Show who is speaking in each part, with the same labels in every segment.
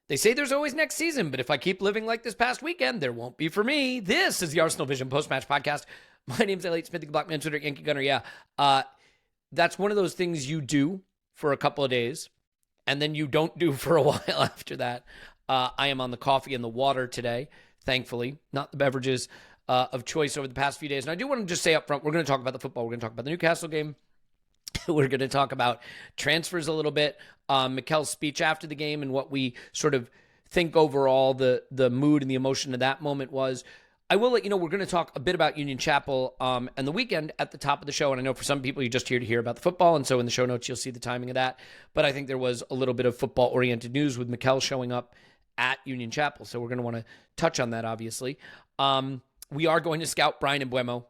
Speaker 1: They say there's always next season, but if I keep living like this past weekend, there won't be for me. This is the ArsenalVision post-match podcast. My name's Elliot Smith, the Black Man, Twitter, Yankee Gunner. Yeah, that's one of those things you do for a couple of days, and then you don't do for a while after that. I am on the coffee and the water today, thankfully, not the beverages of choice over the past few days. And I do want to just say up front, we're going to talk about the football. We're going to talk about the Newcastle game. We're going to talk about transfers a little bit, Mikel's speech after the game and what we sort of think overall the mood and the emotion of that moment was. I will let you know we're going to talk a bit about Union Chapel and the weekend at the top of the show. And I know for some people you're just here to hear about the football. And so in the show notes, you'll see the timing of that. But I think there was a little bit of football-oriented news with Mikel showing up at Union Chapel. So we're going to want to touch on that, obviously. We are going to scout Bryan Mbeumo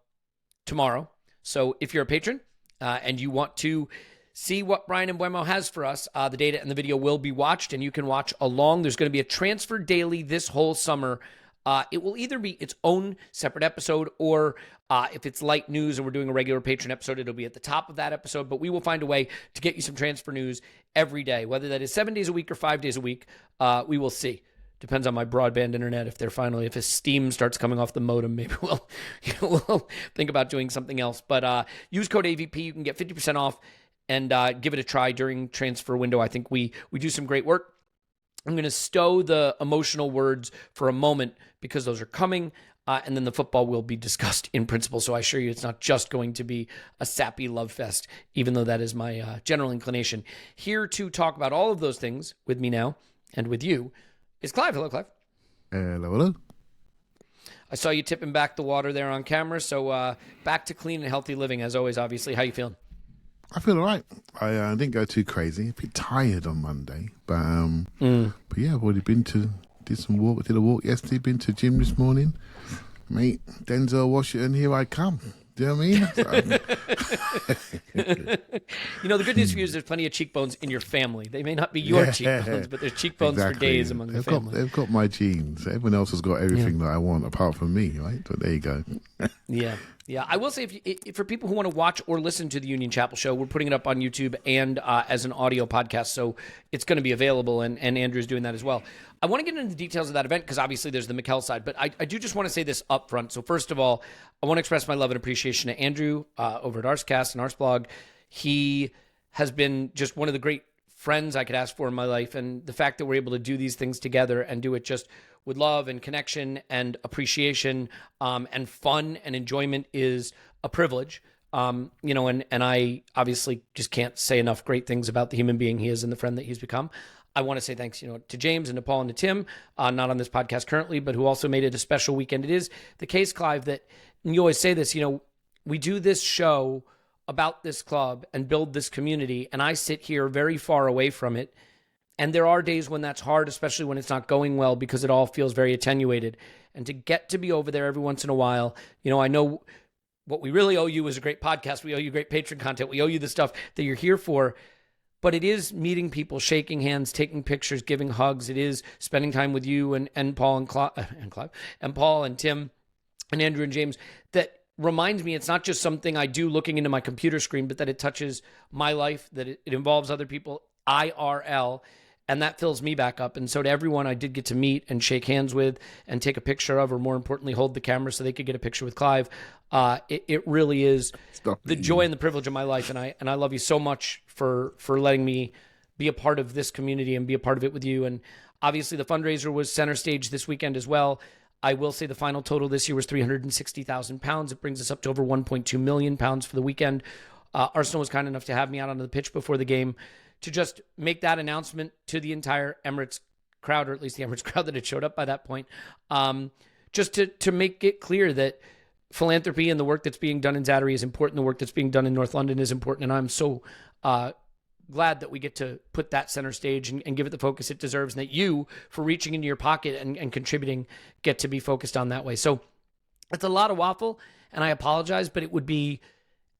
Speaker 1: tomorrow. So if you're a patron, and you want to see what Bryan Mbeumo has for us, the data and the video will be watched, and you can watch along. There's going to be a transfer daily this whole summer. It will either be its own separate episode, or if it's light news and we're doing a regular patron episode, it'll be at the top of that episode. But we will find a way to get you some transfer news every day, whether that is 7 days a week or 5 days a week. We will see. Depends on my broadband internet. If his Steam starts coming off the modem, maybe we'll think about doing something else. But use code AVP. You can get 50% off and give it a try during transfer window. I think we do some great work. I'm going to stow the emotional words for a moment because those are coming, and then the football will be discussed in principle. So I assure you it's not just going to be a sappy love fest, even though that is my general inclination. Here to talk about all of those things with me now and with you is Clive. Hello, Clive.
Speaker 2: Hello.
Speaker 1: I saw you tipping back the water there on camera, so back to clean and healthy living as always, obviously. How you feeling?
Speaker 2: I feel all right. I didn't go too crazy. A bit tired on Monday, but yeah, I've already did a walk yesterday, been to gym this morning. Mate, Denzel Washington, here I come. Do you know what I mean?
Speaker 1: The good news for you is there's plenty of cheekbones in your family. They may not be your cheekbones, but there's cheekbones for days among the family.
Speaker 2: They've got my genes. Everyone else has got everything that I want apart from me, right? So there you go.
Speaker 1: Yeah. I will say, if for people who want to watch or listen to the Union Chapel show, we're putting it up on YouTube and as an audio podcast, so it's going to be available, and Andrew's doing that as well. I want to get into the details of that event because obviously there's the Mikel side, but I do just want to say this up front. So first of all, I want to express my love and appreciation to Andrew over at Arscast and Arsblog. He has been just one of the great friends I could ask for in my life, and the fact that we're able to do these things together and do it just with love and connection and appreciation and fun and enjoyment is a privilege. And I obviously just can't say enough great things about the human being he is and the friend that he's become. I want to say thanks, to James and to Paul and to Tim, not on this podcast currently, but who also made it a special weekend. It is the case, Clive, that, and you always say this, we do this show about this club and build this community, and I sit here very far away from it. And there are days when that's hard, especially when it's not going well, because it all feels very attenuated. And to get to be over there every once in a while, I know what we really owe you is a great podcast. We owe you great patron content. We owe you the stuff that you're here for. But it is meeting people, shaking hands, taking pictures, giving hugs. It is spending time with you and Paul and Clive, and Paul and Tim and Andrew and James that reminds me it's not just something I do looking into my computer screen, but that it touches my life, that it involves other people, IRL, and that fills me back up. And so to everyone I did get to meet and shake hands with and take a picture of, or more importantly, hold the camera so they could get a picture with Clive, it really is the joy and the privilege of my life. And I love you so much for letting me be a part of this community and be a part of it with you. And obviously the fundraiser was center stage this weekend as well. I will say the final total this year was £360,000. It brings us up to over £1.2 million for the weekend. Arsenal was kind enough to have me out onto the pitch before the game to just make that announcement to the entire Emirates crowd, or at least the Emirates crowd that had showed up by that point, just to make it clear that philanthropy and the work that's being done in Zatari is important. The work that's being done in North London is important. And I'm so glad that we get to put that center stage and give it the focus it deserves, and that you, for reaching into your pocket and contributing, get to be focused on that way. So it's a lot of waffle, and I apologize, but it would be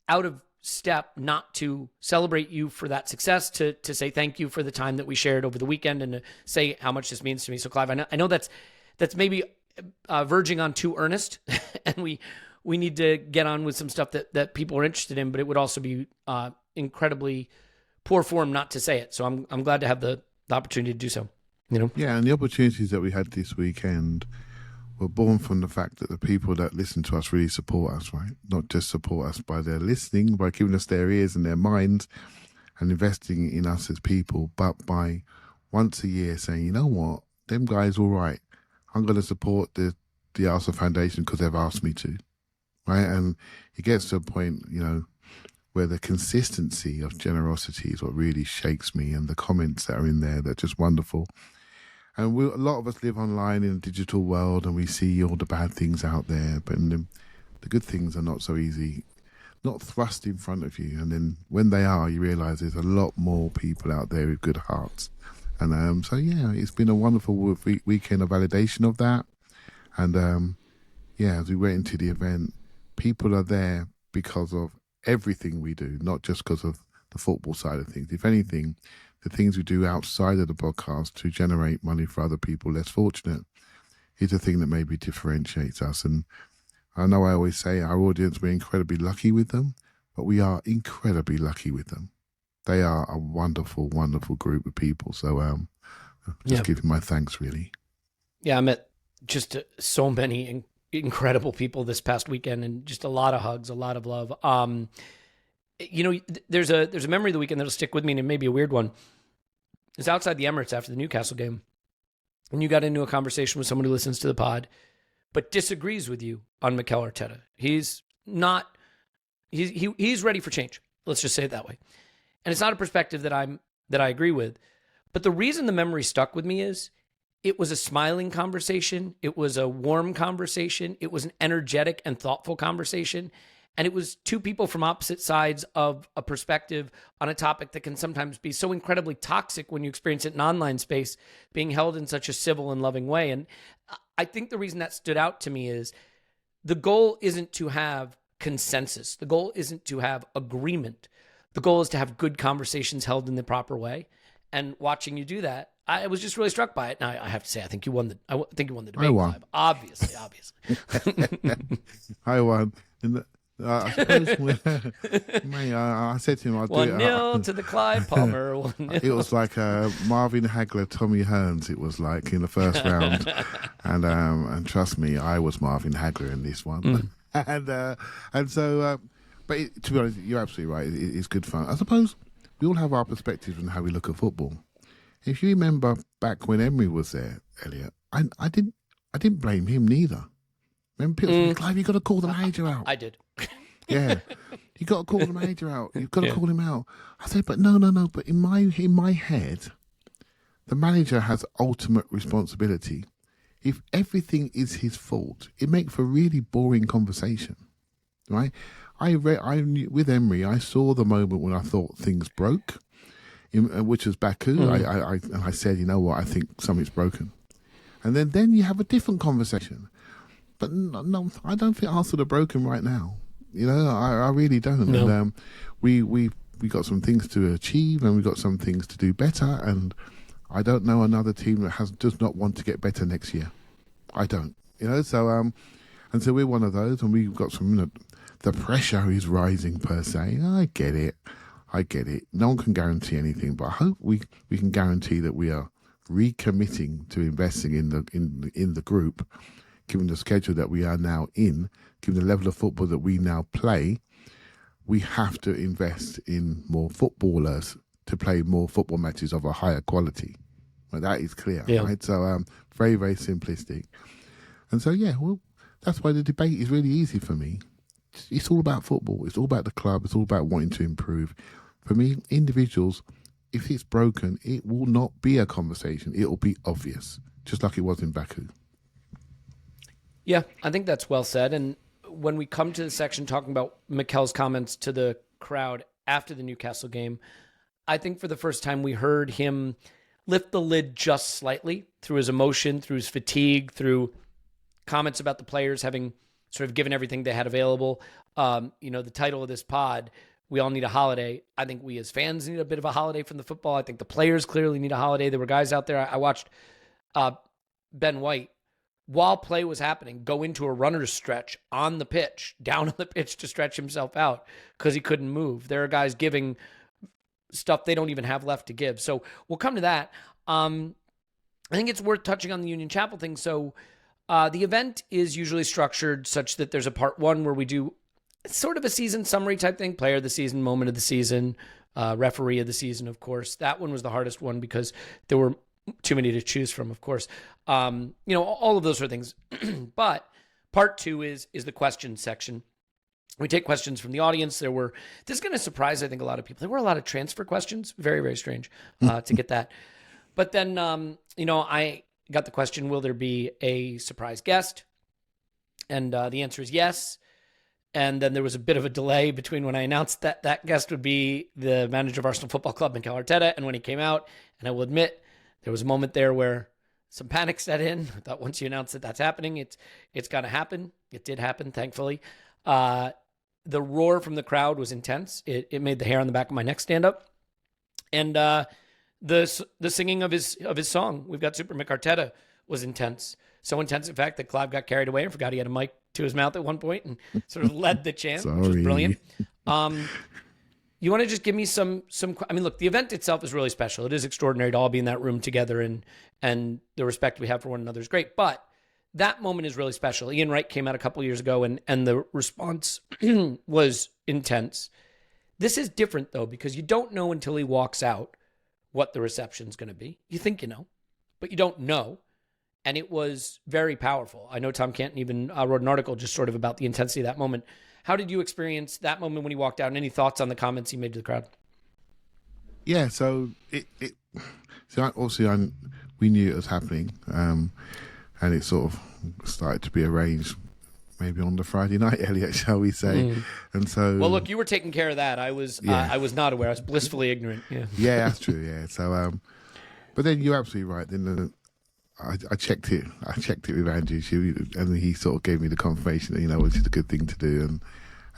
Speaker 1: out of step not to celebrate you for that success, to say thank you for the time that we shared over the weekend, and to say how much this means to me. So Clive, I know that's maybe verging on too earnest, and we need to get on with some stuff that people are interested in, but it would also be incredibly poor form not to say it. So I'm glad to have the opportunity to do so. You know?
Speaker 2: Yeah, and the opportunities that we had this weekend were born from the fact that the people that listen to us really support us, right? Not just support us by their listening, by giving us their ears and their minds and investing in us as people, but by once a year saying, you know what, them guys all right. I'm going to support the Arsenal Foundation because they've asked me to, right? And it gets to a point, you know, where the consistency of generosity is what really shakes me, and the comments that are in there, they're just wonderful. And a lot of us live online in a digital world, and we see all the bad things out there, but the good things are not so easy, not thrust in front of you. And then when they are, you realise there's a lot more people out there with good hearts. And so, yeah, it's been a wonderful weekend of validation of that. And, yeah, as we went into the event, people are there because of everything we do, not just because of the football side of things. If anything, the things we do outside of the podcast to generate money for other people less fortunate is the thing that maybe differentiates us. And I know I always say our audience, we're incredibly lucky with them, but we are incredibly lucky with them. They are a wonderful, wonderful group of people. So just giving my thanks, really. Yeah,
Speaker 1: I met just so many incredible people this past weekend, and just a lot of hugs, a lot of love. You know, there's a memory of the weekend that'll stick with me, and it may be a weird one. It's outside the Emirates after the Newcastle game, and you got into a conversation with someone who listens to the pod, but disagrees with you on Mikel Arteta. He's ready for change. Let's just say it that way. And it's not a perspective that I agree with. But the reason the memory stuck with me is it was a smiling conversation. It was a warm conversation. It was an energetic and thoughtful conversation. And it was two people from opposite sides of a perspective on a topic that can sometimes be so incredibly toxic when you experience it in online space, being held in such a civil and loving way. And I think the reason that stood out to me is the goal isn't to have consensus. The goal isn't to have agreement. The goal is to have good conversations held in the proper way. And watching you do that, I was just really struck by it. Now, I have to say, I think you won the debate.
Speaker 2: I won.
Speaker 1: Clive. Obviously.
Speaker 2: I won. I suppose mate, I said to him, I'll do it.
Speaker 1: 1-0 to the Clive Palmer. 1-0.
Speaker 2: It was like Marvin Hagler, Tommy Hearns. It was like in the first round, and trust me, I was Marvin Hagler in this one. And so, but to be honest, you're absolutely right. It's good fun. I suppose we all have our perspectives on how we look at football. If you remember back when Emery was there, Elliot, I didn't blame him neither. Remember, people saying, Clive, you got to call the manager out.
Speaker 1: I did.
Speaker 2: Yeah, you got to call the manager out. You've got to call him out. I said, but no. But in my head, the manager has ultimate responsibility. If everything is his fault, it makes for a really boring conversation, right? With Emery, I saw the moment when I thought things broke, which was Baku. I said, you know what, I think something's broken. And then you have a different conversation. But no, I don't think Arsenal are broken right now. You know, I really don't. No. And we got some things to achieve, and we got some things to do better. And I don't know another team that does not want to get better next year. I don't. You know, so and so we're one of those, and we've got some. You know, the pressure is rising per se. I get it. No one can guarantee anything, but I hope we can guarantee that we are recommitting to investing in the group. Given the schedule that we are now in, given the level of football that we now play, we have to invest in more footballers to play more football matches of a higher quality. Well, that is clear, right? So very, very simplistic. And so, well, that's why the debate is really easy for me. It's all about football. It's all about the club. It's all about wanting to improve. For me, individuals, if it's broken, it will not be a conversation. It will be obvious, just like it was in Baku.
Speaker 1: Yeah, I think that's well said. And when we come to the section talking about Mikel's comments to the crowd after the Newcastle game, I think for the first time we heard him lift the lid just slightly through his emotion, through his fatigue, through comments about the players having sort of given everything they had available. The title of this pod, We All Need a Holiday. I think we as fans need a bit of a holiday from the football. I think the players clearly need a holiday. There were guys out there. I watched Ben White, while play was happening, go into a runner's stretch on the pitch, down on the pitch to stretch himself out because he couldn't move. There are guys giving stuff they don't even have left to give. So we'll come to that. I think it's worth touching on the Union Chapel thing. So the event is usually structured such that there's a part one where we do sort of a season summary type thing, player of the season, moment of the season, referee of the season, of course. That one was the hardest one because there were too many to choose from, of course. All of those sort of things. But part two is the question section. We take questions from the audience. This is going to surprise, I think, a lot of people. There were a lot of transfer questions. Very, very strange to get that. But then, I got the question, will there be a surprise guest? And the answer is yes. And then there was a bit of a delay between when I announced that that guest would be the manager of Arsenal Football Club, Mikel Arteta, and when he came out. And I will admit, there was a moment there where some panic set in. I thought once you announce that that's happening, it's going to happen. It did happen, thankfully. The roar from the crowd was intense. It made the hair on the back of my neck stand up. And the singing of his song, We've Got Super Mick Arteta, was intense. So intense, in fact, that Clive got carried away and forgot he had a mic to his mouth at one point and sort of led the chant, which was brilliant. You want to just give me some? I mean, look, the event itself is really special. It is extraordinary to all be in that room together, and the respect we have for one another is great. But that moment is really special. Ian Wright came out a couple years ago, and the response was intense. This is different, though, because you don't know until he walks out what the reception's going to be. You think you know, but you don't know. And it was very powerful. I know Tom Canton even wrote an article just sort of about the intensity of that moment. How did you experience that moment when he walked out? And any thoughts on the comments he made to the crowd?
Speaker 2: Yeah, so we knew it was happening, and it sort of started to be arranged maybe on the Friday night, Elliot, shall we say? And so,
Speaker 1: well, look, you were taking care of that. I was not aware. I was blissfully ignorant.
Speaker 2: Yeah, that's true. Yeah, so but then you're absolutely right. Then I checked it. I checked it with Andrew, and he sort of gave me the confirmation that which is a good thing to do.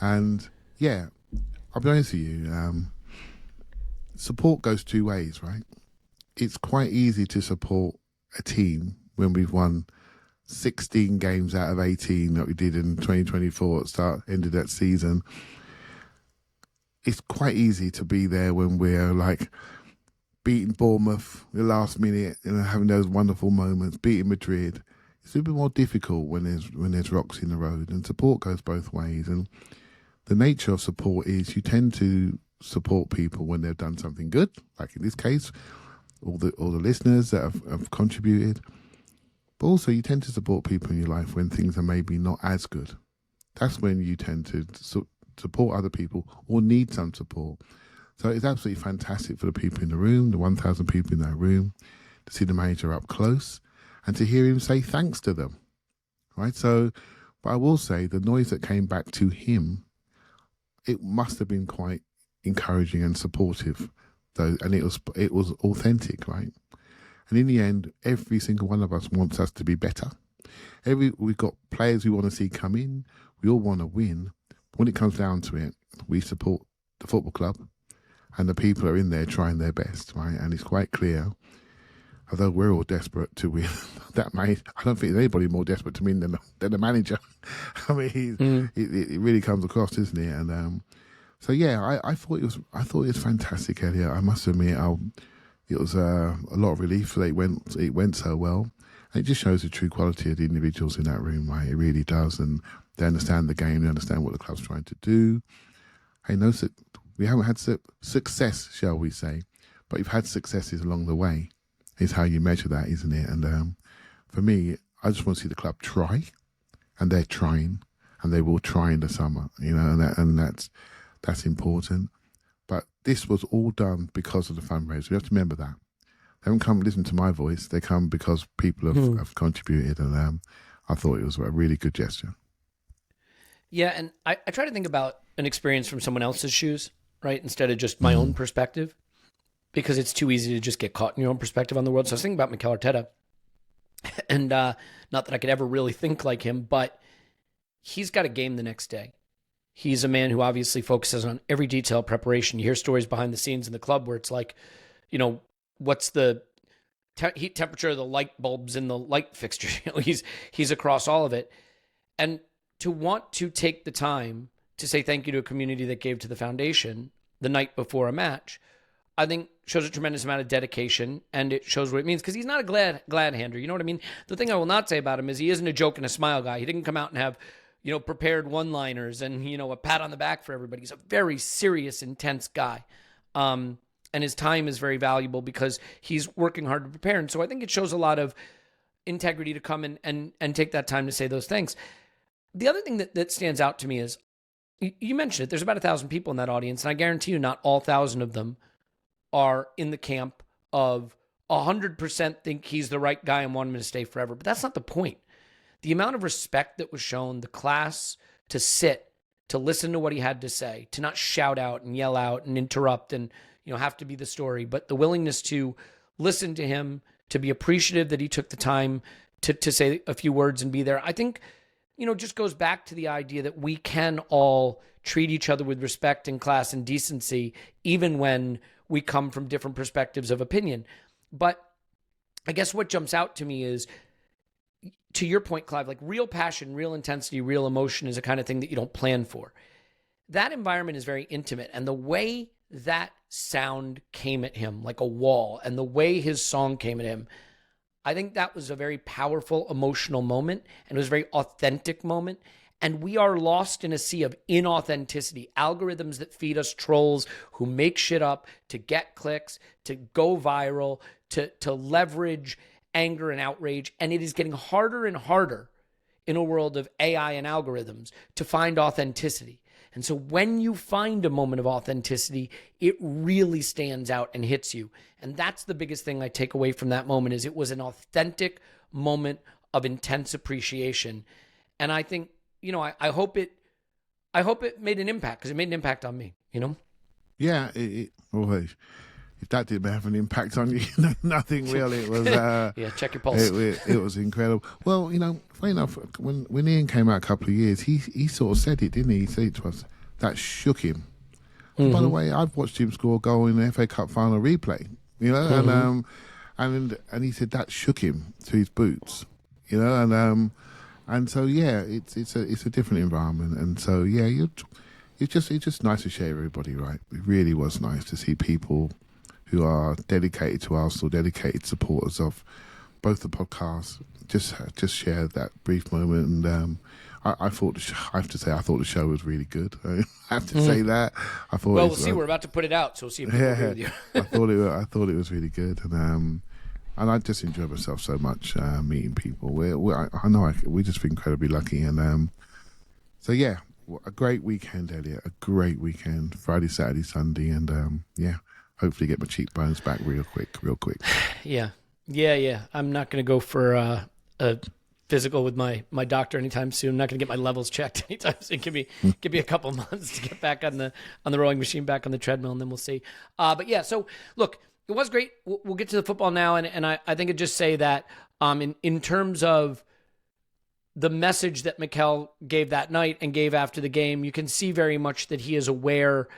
Speaker 2: And yeah, I'll be honest with you. Support goes two ways, right? It's quite easy to support a team when we've won 16 games out of 18 that we did in 2024 at end of that season. It's quite easy to be there when we're like beating Bournemouth the last minute, having those wonderful moments, beating Madrid. It's a bit more difficult when there's rocks in the road, and support goes both ways. And the nature of support is you tend to support people when they've done something good, like in this case, all the listeners that have contributed. But also you tend to support people in your life when things are maybe not as good. That's when you tend to support other people or need some support. So it's absolutely fantastic for the people in the room, the 1,000 people in that room, to see the manager up close and to hear him say thanks to them, right? So, but I will say the noise that came back to him, it must have been quite encouraging and supportive, though, and it was authentic, right? And in the end, every single one of us wants us to be better. We've got players we want to see come in. We all want to win. But when it comes down to it, we support the football club. And the people are in there trying their best, right? And it's quite clear, although we're all desperate to win, I don't think there's anybody more desperate to win than the manager. I mean, it really comes across, isn't it? And so yeah, I thought it was fantastic, Elliot. I must admit, it was a lot of relief that it went so well. And it just shows the true quality of the individuals in that room, right? It really does, and they understand the game, they understand what the club's trying to do. Hey, we haven't had success, shall we say, but we've had successes along the way. Is how you measure that, isn't it? And for me, I just want to see the club try, and they're trying, and they will try in the summer, and that's important. But this was all done because of the fundraiser. You have to remember that. They haven't come listen to my voice. They come because people have contributed, and I thought it was a really good gesture.
Speaker 1: Yeah, and I try to think about an experience from someone else's shoes, right, instead of just my own perspective, because it's too easy to just get caught in your own perspective on the world. So I was thinking about Mikel Arteta, and not that I could ever really think like him, but he's got a game the next day. He's a man who obviously focuses on every detail preparation. You hear stories behind the scenes in the club where it's like, what's the heat temperature of the light bulbs in the light fixture? He's across all of it. And to want to take the time to say thank you to a community that gave to the foundation the night before a match, I think shows a tremendous amount of dedication, and it shows what it means, because he's not a glad hander. You know what I mean? The thing I will not say about him is he isn't a joke and a smile guy. He didn't come out and have, prepared one-liners and, a pat on the back for everybody. He's a very serious, intense guy. And his time is very valuable because he's working hard to prepare. And so I think it shows a lot of integrity to come and take that time to say those things. The other thing that stands out to me is, you mentioned it, there's about 1,000 people in that audience, and I guarantee you not all 1,000 of them are in the camp of 100% think he's the right guy and want him to stay forever. But that's not the point. The amount of respect that was shown, the class to sit, to listen to what he had to say, to not shout out and yell out and interrupt and, have to be the story, but the willingness to listen to him, to be appreciative that he took the time to say a few words and be there. I think, just goes back to the idea that we can all treat each other with respect and class and decency, even when we come from different perspectives of opinion. But I guess what jumps out to me is, to your point, Clive, like real passion, real intensity, real emotion is a kind of thing that you don't plan for. That environment is very intimate. And the way that sound came at him like a wall, and the way his song came at him, I think that was a very powerful, emotional moment, and it was a very authentic moment. And we are lost in a sea of inauthenticity, algorithms that feed us trolls who make shit up to get clicks, to go viral, to leverage anger and outrage. And it is getting harder and harder in a world of AI and algorithms to find authenticity. And so when you find a moment of authenticity, it really stands out and hits you. And that's the biggest thing I take away from that moment, is it was an authentic moment of intense appreciation. And I think, I hope it made an impact, because it made an impact on me,
Speaker 2: Yeah, if that didn't have an impact on you, nothing really. It was
Speaker 1: yeah, check your pulse.
Speaker 2: It was incredible. Well, funny enough, when Ian came out a couple of years, he sort of said it, didn't he? He said it to us. That shook him. Mm-hmm. By the way, I've watched him score a goal in the FA Cup final replay. Mm-hmm. And he said that shook him to his boots. And so yeah, it's a different environment, and so yeah, it's just nice to share everybody, right? It really was nice to see people who are dedicated to Arsenal, dedicated supporters of both the podcasts, just share that brief moment. And I have to say, I thought the show was really good. I have to say that. I thought.
Speaker 1: Well, we'll see. We're about to put it out, so we'll see if people agree with you.
Speaker 2: I thought it was really good, and I just enjoyed myself so much meeting people. We've just been incredibly lucky, and so yeah, a great weekend, Elliot. A great weekend, Friday, Saturday, Sunday, and yeah. Hopefully get my cheekbones back real quick.
Speaker 1: Yeah. I'm not going to go for a physical with my doctor anytime soon. I'm not going to get my levels checked anytime soon. Give me a couple months to get back on the rowing machine, back on the treadmill, and then we'll see. But yeah, so look, it was great. We'll get to the football now, and I think I'd just say that in terms of the message that Mikel gave that night and gave after the game, you can see very much that he is aware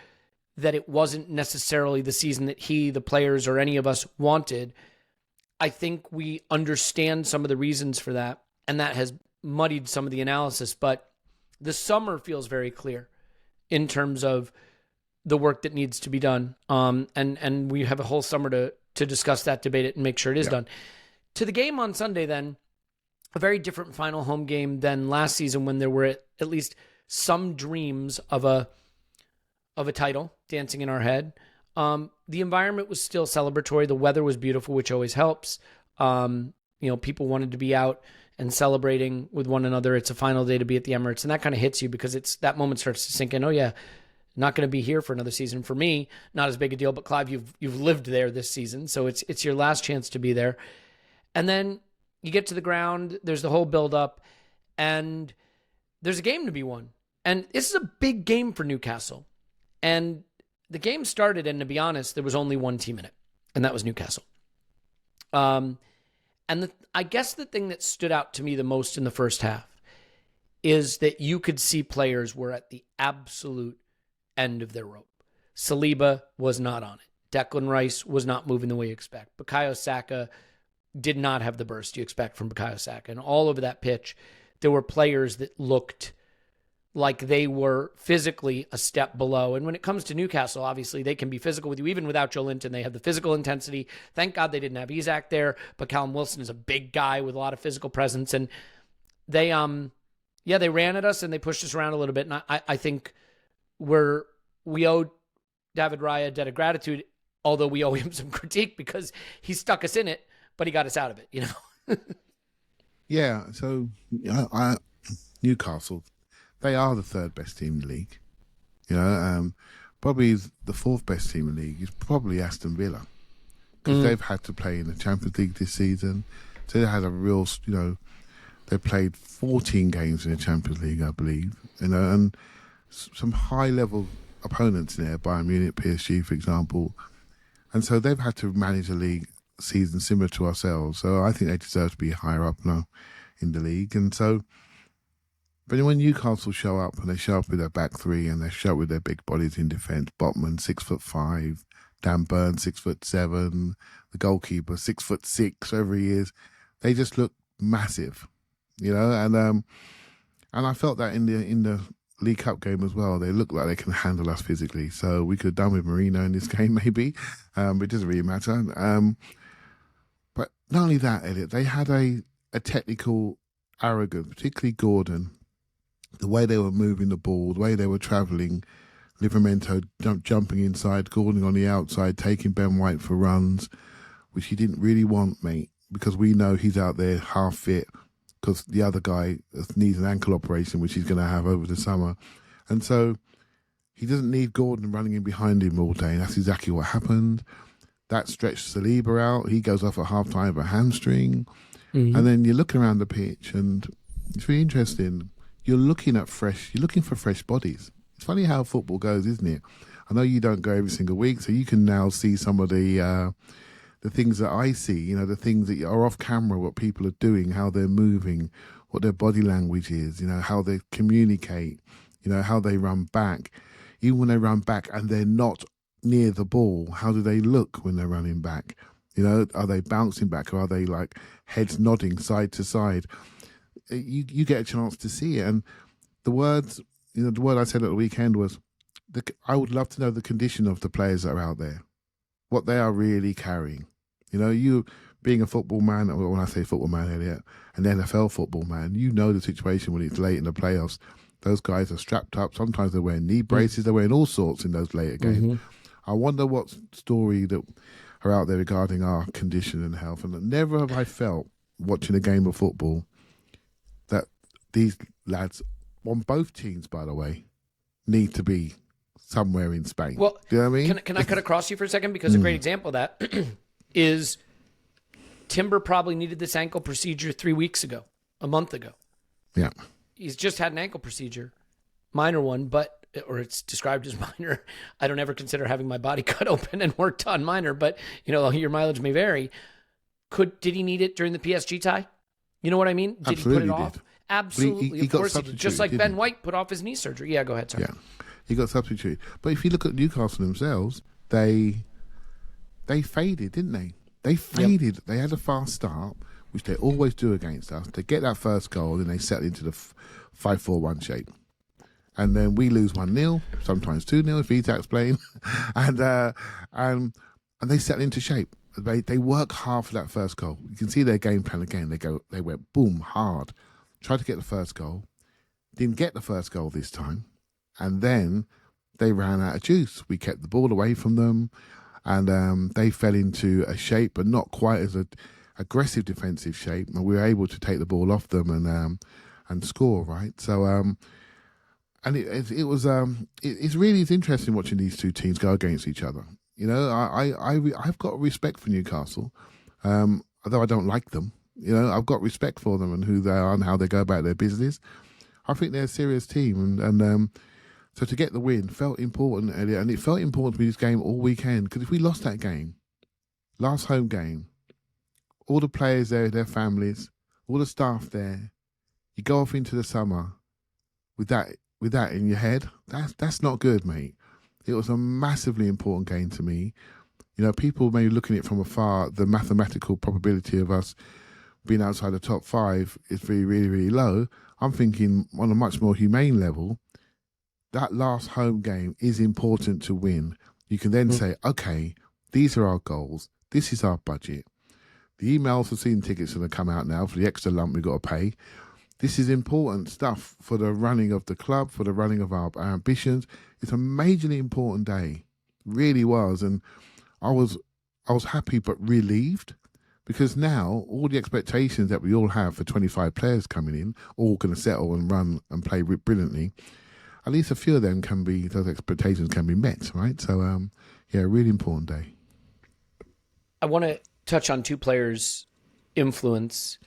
Speaker 1: that it wasn't necessarily the season that he, the players, or any of us wanted. I think we understand some of the reasons for that, and that has muddied some of the analysis. But the summer feels very clear in terms of the work that needs to be done. And we have a whole summer to discuss that, debate it, and make sure it is done. To the game on Sunday, then, a very different final home game than last season, when there were at least some dreams of a title dancing in our head. The environment was still celebratory. The weather was beautiful, which always helps. People wanted to be out and celebrating with one another. It's a final day to be at the Emirates, and that kind of hits you, because that moment starts to sink in. Oh yeah, not going to be here for another season. For me, not as big a deal, but Clive, you've lived there this season, so it's your last chance to be there. And then you get to the ground. There's the whole build up, and there's a game to be won. And this is a big game for Newcastle. And the game started, and to be honest, there was only one team in it, and that was Newcastle. I guess the thing that stood out to me the most in the first half is that you could see players were at the absolute end of their rope. Saliba was not on it. Declan Rice was not moving the way you expect. Bukayo Saka did not have the burst you expect from Bukayo Saka. And all over that pitch, there were players that looked like they were physically a step below. And when it comes to Newcastle, obviously they can be physical with you. Even without Joe Linton, they have the physical intensity. Thank God they didn't have Isak there, but Callum Wilson is a big guy with a lot of physical presence. And they ran at us and they pushed us around a little bit. And I think we owe David Raya a debt of gratitude, although we owe him some critique because he stuck us in it, but he got us out of it,
Speaker 2: Yeah, so Newcastle, they are the third best team in the league. Probably the fourth best team in the league is probably Aston Villa, because they've had to play in the Champions League this season. So they had a real, they played 14 games in the Champions League, I believe, and some high-level opponents in there, Bayern Munich, PSG, for example. And so they've had to manage a league season similar to ourselves. So I think they deserve to be higher up now in the league. And so, but when Newcastle show up, and they show up with their back three, and they show up with their big bodies in defence, Botman 6'5", Dan Burn 6'7", the goalkeeper 6'6", whatever he is, they just look massive, and I felt that in the League Cup game as well. They look like they can handle us physically. So we could have done with Marino in this game, maybe. It doesn't really matter. But not only that, Elliot, they had a technical arrogance, particularly Gordon. The way they were moving the ball, the way they were travelling, Livramento jumping inside, Gordon on the outside, taking Ben White for runs, which he didn't really want, mate, because we know he's out there half fit, because the other guy needs an ankle operation, which he's going to have over the summer. And so he doesn't need Gordon running in behind him all day. And that's exactly what happened. That stretched Saliba out. He goes off at half-time with a hamstring. Mm-hmm. And then you're looking around the pitch, and it's really interesting. You're looking for fresh bodies. It's funny how football goes, isn't it? I know you don't go every single week, so you can now see some of the things that I see, the things that are off camera, what people are doing, how they're moving, what their body language is, how they communicate, how they run back. Even when they run back and they're not near the ball, how do they look when they're running back? Are they bouncing back, or are they like heads nodding side to side? You get a chance to see it. And the word I said at the weekend was, I would love to know the condition of the players that are out there, what they are really carrying. You being a football man, or when I say football man, Elliot, an NFL football man, the situation when it's late in the playoffs. Those guys are strapped up. Sometimes they're wearing knee braces. They're wearing all sorts in those later games. Mm-hmm. I wonder what story that are out there regarding our condition and health. And never have I felt, watching a game of football, that these lads, on both teams, by the way, need to be somewhere in Spain.
Speaker 1: Well,
Speaker 2: do you know what I mean?
Speaker 1: Can I cut across you for a second? Because a great example of that is Timber probably needed this ankle procedure 3 weeks ago, a month ago.
Speaker 2: Yeah. He's
Speaker 1: just had an ankle procedure, minor one, or it's described as minor. I don't ever consider having my body cut open and work done minor, but your mileage may vary. Did he need it during the PSG tie? You know what I mean? Did
Speaker 2: Absolutely
Speaker 1: he put it off?
Speaker 2: Did.
Speaker 1: Absolutely.
Speaker 2: He
Speaker 1: of course he did. Just like Ben White put off his knee surgery. Yeah, go ahead, sorry.
Speaker 2: Yeah. He got substituted. But if you look at Newcastle themselves, they faded, didn't they? They faded. Yep. They had a fast start, which they always do against us. They get that first goal, and they settle into the 5-4-1 shape. And then we lose 1-0, sometimes 2-0 if Isak's playing. and they settle into shape. They work hard for that first goal. You can see their game plan again. They went boom, hard. Tried to get the first goal. Didn't get the first goal this time. And then they ran out of juice. We kept the ball away from them. And they fell into a shape, but not quite as an aggressive defensive shape. And we were able to take the ball off them and score, right? So, and it's really interesting watching these two teams go against each other. I've got respect for Newcastle, although I don't like them. I've got respect for them and who they are and how they go about their business. I think they're a serious team, and so to get the win felt important, Elliot, and it felt important to me this game all weekend, because if we lost that game, last home game, all the players there, their families, all the staff there, you go off into the summer with that in your head, that's not good, mate. It was a massively important game to me. People may be looking at it from afar, the mathematical probability of us being outside the top 5 is really, really, really low. I'm thinking on a much more humane level, that last home game is important to win. You can then say, okay, these are our goals. This is our budget. The emails for season tickets are going to come out now for the extra lump we've got to pay. This is important stuff for the running of the club, for the running of our ambitions. It's a majorly important day. It really was. And I was happy but relieved, because now all the expectations that we all have for 25 players coming in, all going to settle and run and play brilliantly. At least a few of them those expectations can be met, right? So, yeah, really important day.
Speaker 1: I want to touch on two players' influence.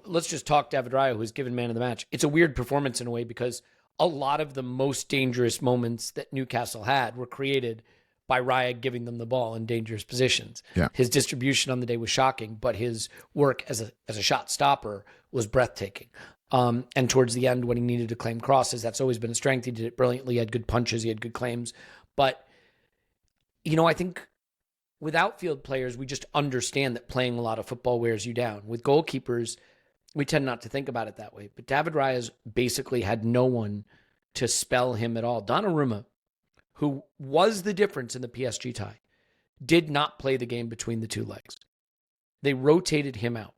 Speaker 1: Let's just talk David Raya, who's given man of the match. It's a weird performance in a way, because a lot of the most dangerous moments that Newcastle had were created by Raya giving them the ball in dangerous positions.
Speaker 2: Yeah.
Speaker 1: His distribution on the day was shocking, but his work as a shot stopper was breathtaking. And towards the end, when he needed to claim crosses, that's always been a strength. He did it brilliantly. He had good punches. He had good claims. But, I think with outfield players, we just understand that playing a lot of football wears you down. With goalkeepers, we tend not to think about it that way. But David Raya's basically had no one to spell him at all. Donnarumma, who was the difference in the PSG tie, did not play the game between the two legs. They rotated him out.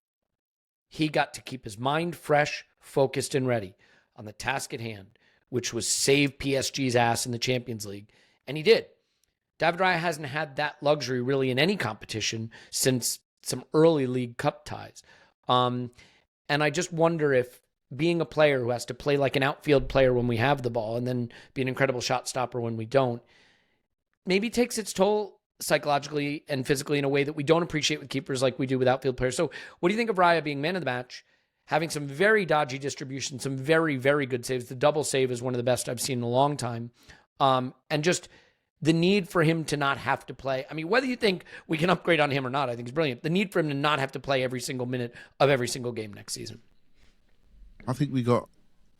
Speaker 1: He got to keep his mind fresh, focused, and ready on the task at hand, which was save PSG's ass in the Champions League. And he did. David Raya hasn't had that luxury really in any competition since some early League Cup ties. And I just wonder if being a player who has to play like an outfield player when we have the ball and then be an incredible shot stopper when we don't, maybe takes its toll psychologically and physically in a way that we don't appreciate with keepers like we do with outfield players. So what do you think of Raya being man of the match, having some very dodgy distribution, some very, very good saves? The double save is one of the best I've seen in a long time. And just the need for him to not have to play. I mean, whether you think we can upgrade on him or not, I think is brilliant. The need for him to not have to play every single minute of every single game next season.
Speaker 2: I think we got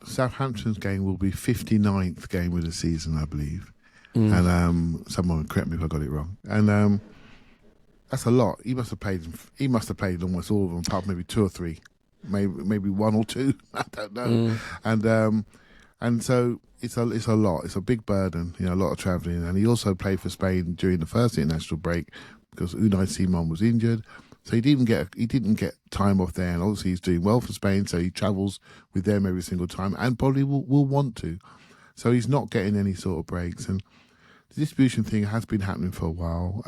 Speaker 2: Southampton's game will be 59th game of the season, I believe. And someone correct me if I got it wrong. And that's a lot. He must have played almost all of them, apart from maybe two or three, maybe one or two. I don't know. And so it's a lot. It's a big burden. A lot of travelling. And he also played for Spain during the first international break because Unai Simon was injured. So he didn't get time off there, and obviously he's doing well for Spain, so he travels with them every single time, and probably will want to. So he's not getting any sort of breaks, and the distribution thing has been happening for a while.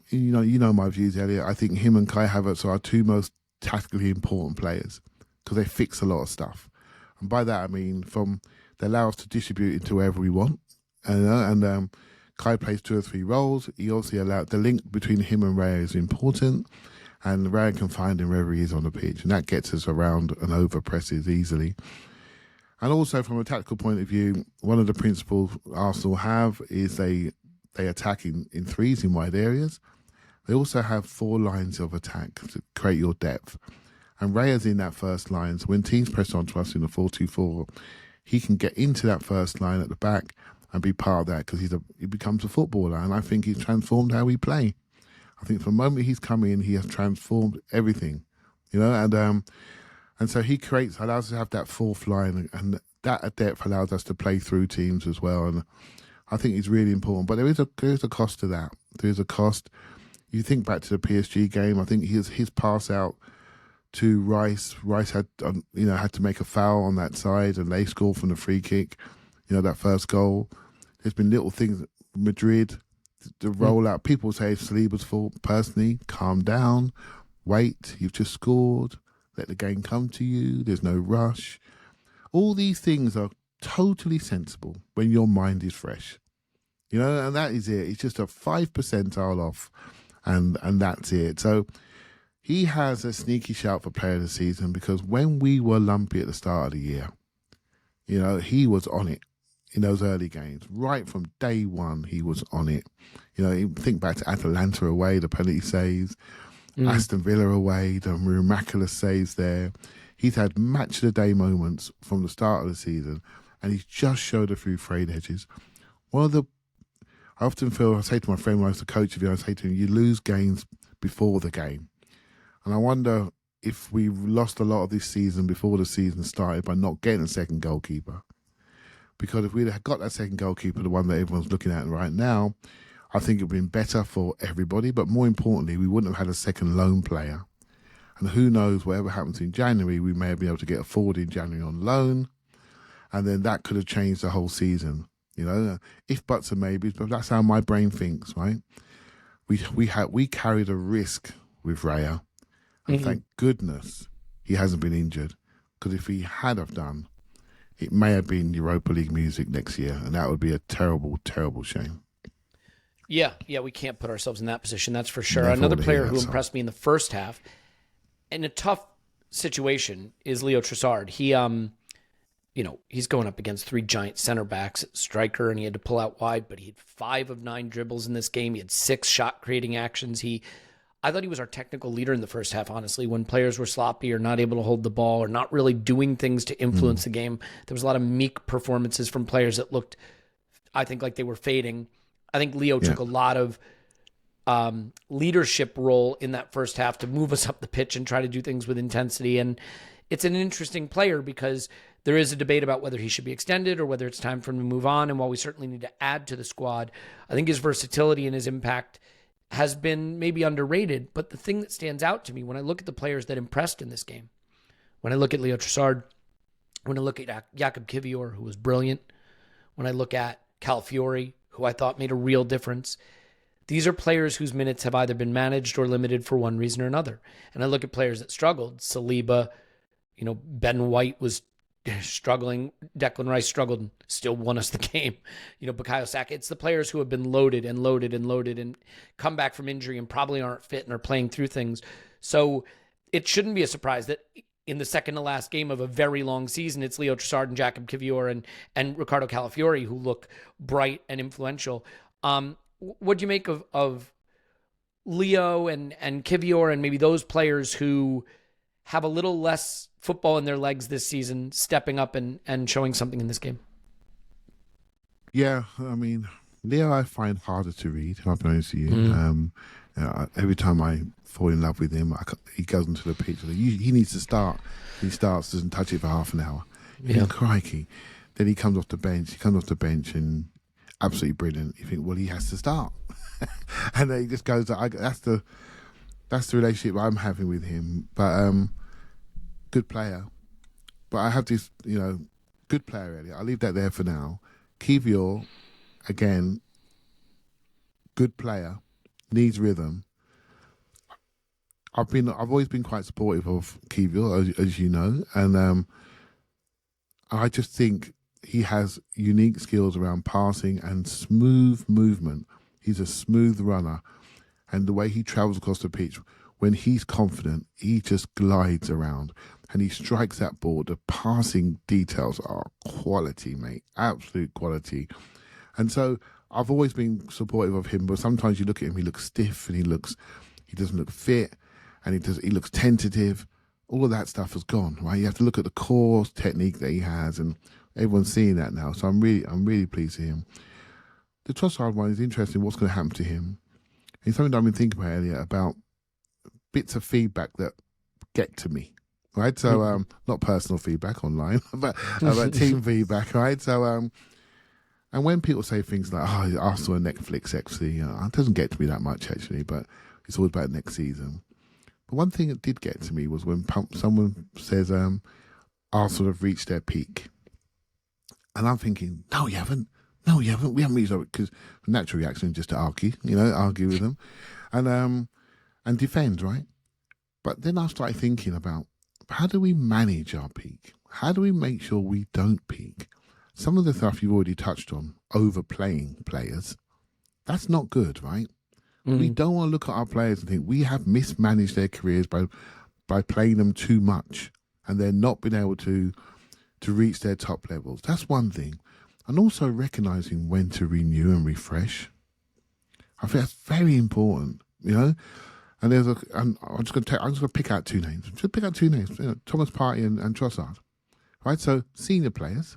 Speaker 2: You know my views, Elliot. I think him and Kai Havertz are our two most tactically important players because they fix a lot of stuff, and by that I mean they allow us to distribute into wherever we want, and Kai plays two or three roles. He also allowed the link between him and Raya is important, and Raya can find him wherever he is on the pitch, and that gets us around and over presses easily. And also from a tactical point of view, one of the principles Arsenal have is they attack in threes in wide areas. They also have 4 lines of attack to create your depth. And Raya's in that first line, so when teams press onto us in the 4-2-4, he can get into that first line at the back and be part of that because he becomes a footballer, and I think he's transformed how we play. I think from the moment he's come in, he has transformed everything, and so he allows us to have that fourth line, and that depth allows us to play through teams as well, and I think it's really important. But there is a cost to that. There is a cost. You think back to the PSG game, I think his pass out to Rice had had to make a foul on that side, and they scored from the free kick. That first goal. There's been little things. Madrid, the rollout. People say it's Saliba's fault. Personally, calm down. Wait. You've just scored. Let the game come to you. There's no rush. All these things are totally sensible when your mind is fresh. And that is it. It's just a 5 percentile off, and that's it. So he has a sneaky shout for player of the season because when we were lumpy at the start of the year, he was on it. In those early games, right from day one, he was on it. Think back to Atalanta away, the penalty saves, Aston Villa away, the miraculous saves there. He's had match of the day moments from the start of the season, and he's just showed a few frayed edges. I often feel, I say to my friend when I was the coach of you, I say to him, you lose games before the game. And I wonder if we lost a lot of this season before the season started by not getting a second goalkeeper. Because if we'd have got that second goalkeeper, the one that everyone's looking at right now, I think it would have been better for everybody. But more importantly, we wouldn't have had a second loan player. And who knows, whatever happens in January, we may be able to get a forward in January on loan. And then that could have changed the whole season. If buts and maybes, but that's how my brain thinks, right? We carried a risk with Raya. And thank goodness he hasn't been injured. Because if he had have done, it may have been Europa League music next year. And that would be a terrible, terrible shame.
Speaker 1: Yeah, we can't put ourselves in that position, that's for sure. Another player who impressed me in the first half, in a tough situation, is Leo Trossard. He's going up against 3 giant center backs at striker, and he had to pull out wide, but he had 5 of 9 dribbles in this game. He had 6 shot-creating actions. I thought he was our technical leader in the first half, honestly. When players were sloppy or not able to hold the ball or not really doing things to influence the game, there was a lot of meek performances from players that looked, I think, like they were fading. I think Leo took a lot of leadership role in that first half to move us up the pitch and try to do things with intensity. And it's an interesting player because there is a debate about whether he should be extended or whether it's time for him to move on. And while we certainly need to add to the squad, I think his versatility and his impact has been maybe underrated. But the thing that stands out to me when I look at the players that impressed in this game, when I look at Leo Trossard, when I look at Jakub Kiwior, who was brilliant, when I look at Calafiori, who I thought made a real difference, these are players whose minutes have either been managed or limited for one reason or another. And I look at players that struggled. Saliba, Ben White was struggling. Declan Rice struggled and still won us the game. Bukayo Saka. It's the players who have been loaded and come back from injury and probably aren't fit and are playing through things. So it shouldn't be a surprise that in the second to last game of a very long season, it's Leo Trossard and Jakub Kiwior and Ricardo Calafiori who look bright and influential. What do you make of Leo and Kiwior and maybe those players who have a little less football in their legs this season, stepping up and showing something in this game?
Speaker 2: Yeah, I mean, Leo I find harder to read, I'll be honest with you. Every time I fall in love with him, he goes into the pitch. He needs to start. He starts, doesn't touch it for half an hour. Crikey. Then he comes off the bench and absolutely brilliant. You think, well, he has to start. And then he just goes, that's the relationship I'm having with him. But good player. But I have this, good player, Elliot. I'll leave that there for now. Kiwior, again, good player, needs rhythm. I've always been quite supportive of Kiwior, as you know, and I just think he has unique skills around passing and smooth movement. He's a smooth runner, and the way he travels across the pitch, when he's confident, he just glides around and he strikes that ball. The passing details are quality, mate, absolute quality. And so I've always been supportive of him, but sometimes you look at him, he looks stiff and he doesn't look fit, and he looks tentative. All of that stuff has gone, right? You have to look at the core technique that he has, and everyone's seeing that now. So I'm really pleased with him. The Trossard one is interesting. What's going to happen to him? It's something that I've been thinking about, Elliot, about bits of feedback that get to me, right? So not personal feedback online, but team feedback, right? So and when people say things like, "Oh, Arsenal and Netflix," actually, it doesn't get to me that much actually, but it's always about next season. But one thing that did get to me was when someone says Arsenal have reached their peak, and I'm thinking, no, you haven't. No, you haven't. We haven't reached our, because the natural reaction is just to argue with them, and defend, right? But then I started thinking about, how do we manage our peak? How do we make sure we don't peak? Some of the stuff you've already touched on, overplaying players, that's not good, right? We don't want to look at our players and think we have mismanaged their careers by playing them too much and they're not being able to reach their top levels. That's one thing. And also recognising when to renew and refresh. I think that's very important, And I'm just going to pick out two names. Just pick out two names, Thomas Partey and Trossard. Right? So senior players,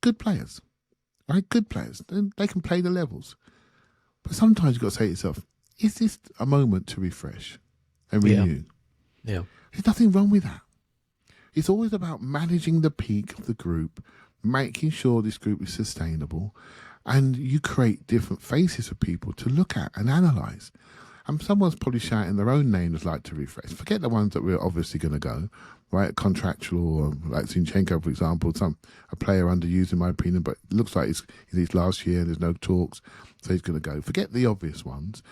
Speaker 2: good players, right? Good players. They can play the levels. But sometimes you've got to say to yourself, is this a moment to refresh and renew?
Speaker 1: Yeah.
Speaker 2: There's nothing wrong with that. It's always about managing the peak of the group, making sure this group is sustainable, and you create different faces for people to look at and analyse. And someone's probably shouting their own name that's like to refresh. Forget the ones that we're obviously going to go, right? Contractual, or like Zinchenko, for example, a player underused in my opinion, but it looks like it's his last year and there's no talks, so he's going to go. Forget the obvious ones.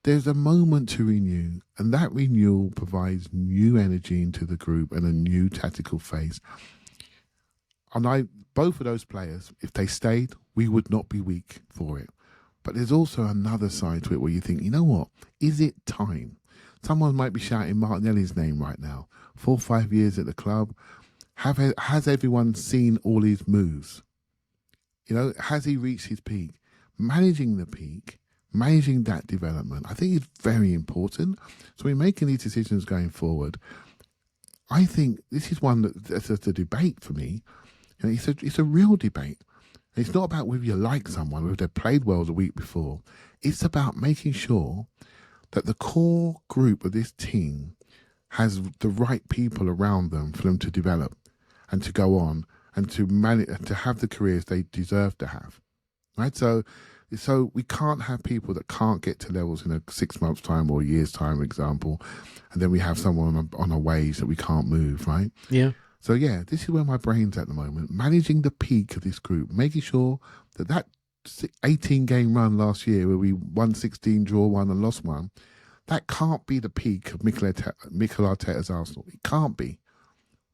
Speaker 2: There's a moment to renew, and that renewal provides new energy into the group and a new tactical phase. And both of those players, if they stayed, we would not be weak for it. But there's also another side to it where you think, you know what? Is it time? Someone might be shouting Martinelli's name right now. 4 or 5 years at the club. Has everyone seen all his moves? You know, has he reached his peak? Managing the peak, managing that development, I think is very important. So we're making these decisions going forward. I think this is one that's a debate for me. You know, it's a real debate. It's not about whether you like someone, whether they played well the week before. It's about making sure that the core group of this team has the right people around them for them to develop and to go on and to manage, to have the careers they deserve to have. Right? So we can't have people that can't get to levels in a 6 months' time or a year's time, for example, and then we have someone on a wage that we can't move, right?
Speaker 1: Yeah.
Speaker 2: So, yeah, this is where my brain's at the moment, managing the peak of this group, making sure that 18-game run last year where we won 16, draw 1 and lost 1, that can't be the peak of Mikel Arteta's Arsenal. It can't be.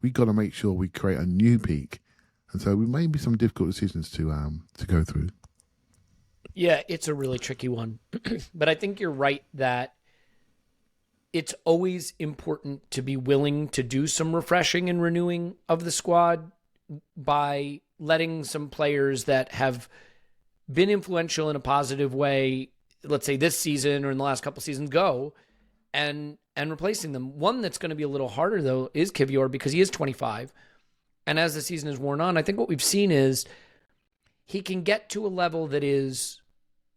Speaker 2: We've got to make sure we create a new peak. And so we may be some difficult decisions to go through.
Speaker 1: Yeah, it's a really tricky one. But I think you're right that it's always important to be willing to do some refreshing and renewing of the squad by letting some players that have been influential in a positive way, let's say this season or in the last couple seasons, go and replacing them. One that's going to be a little harder, though, is Kiwior, because he is 25. And as the season has worn on, I think what we've seen is he can get to a level that is,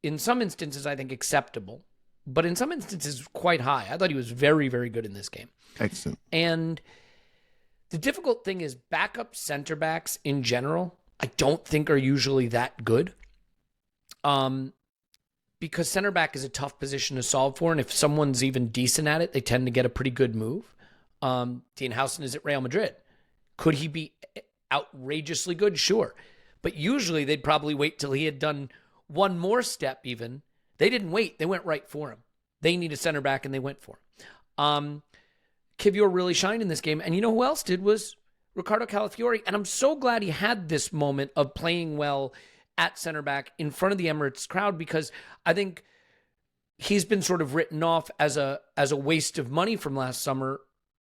Speaker 1: in some instances, I think, acceptable, but in some instances, quite high. I thought he was very, very good in this game.
Speaker 2: Excellent.
Speaker 1: And the difficult thing is backup center backs in general, I don't think are usually that good. Because center back is a tough position to solve for, and if someone's even decent at it, they tend to get a pretty good move. Dean Housen is at Real Madrid. Could he be outrageously good? Sure. But usually they'd probably wait till he had done one more step even. They didn't wait. They went right for him. They need a center back, and they went for him. Kiwior really shined in this game. And you know who else did was Ricardo Calafiori. And I'm so glad he had this moment of playing well at center back in front of the Emirates crowd, because I think he's been sort of written off as a waste of money from last summer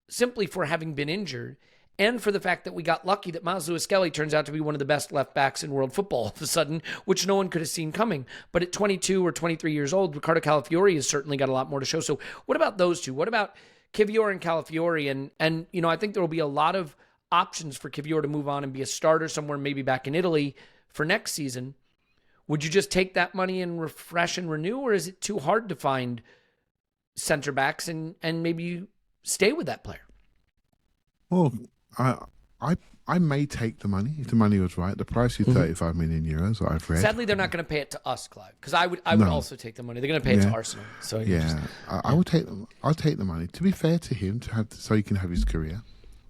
Speaker 1: simply for having been injured, and for the fact that we got lucky that Miles Lewis-Skelly turns out to be one of the best left backs in world football all of a sudden, which no one could have seen coming. But at 22 or 23 years old, Ricardo Calafiori has certainly got a lot more to show. So what about those two? What about Kiwior and Calafiori? And you know, I think there will be a lot of options for Kiwior to move on and be a starter somewhere, maybe back in Italy for next season. Would you just take that money and refresh and renew, or is it too hard to find center backs and maybe you stay with that player?
Speaker 2: Well, I may take the money if the money was right. The price is 35 million euros. I've read.
Speaker 1: Sadly, they're not going to pay it to us, Clive, because I would also take the money. They're going to pay it to Arsenal. So
Speaker 2: I will take them. I'll take the money. To be fair to him, so he can have his career,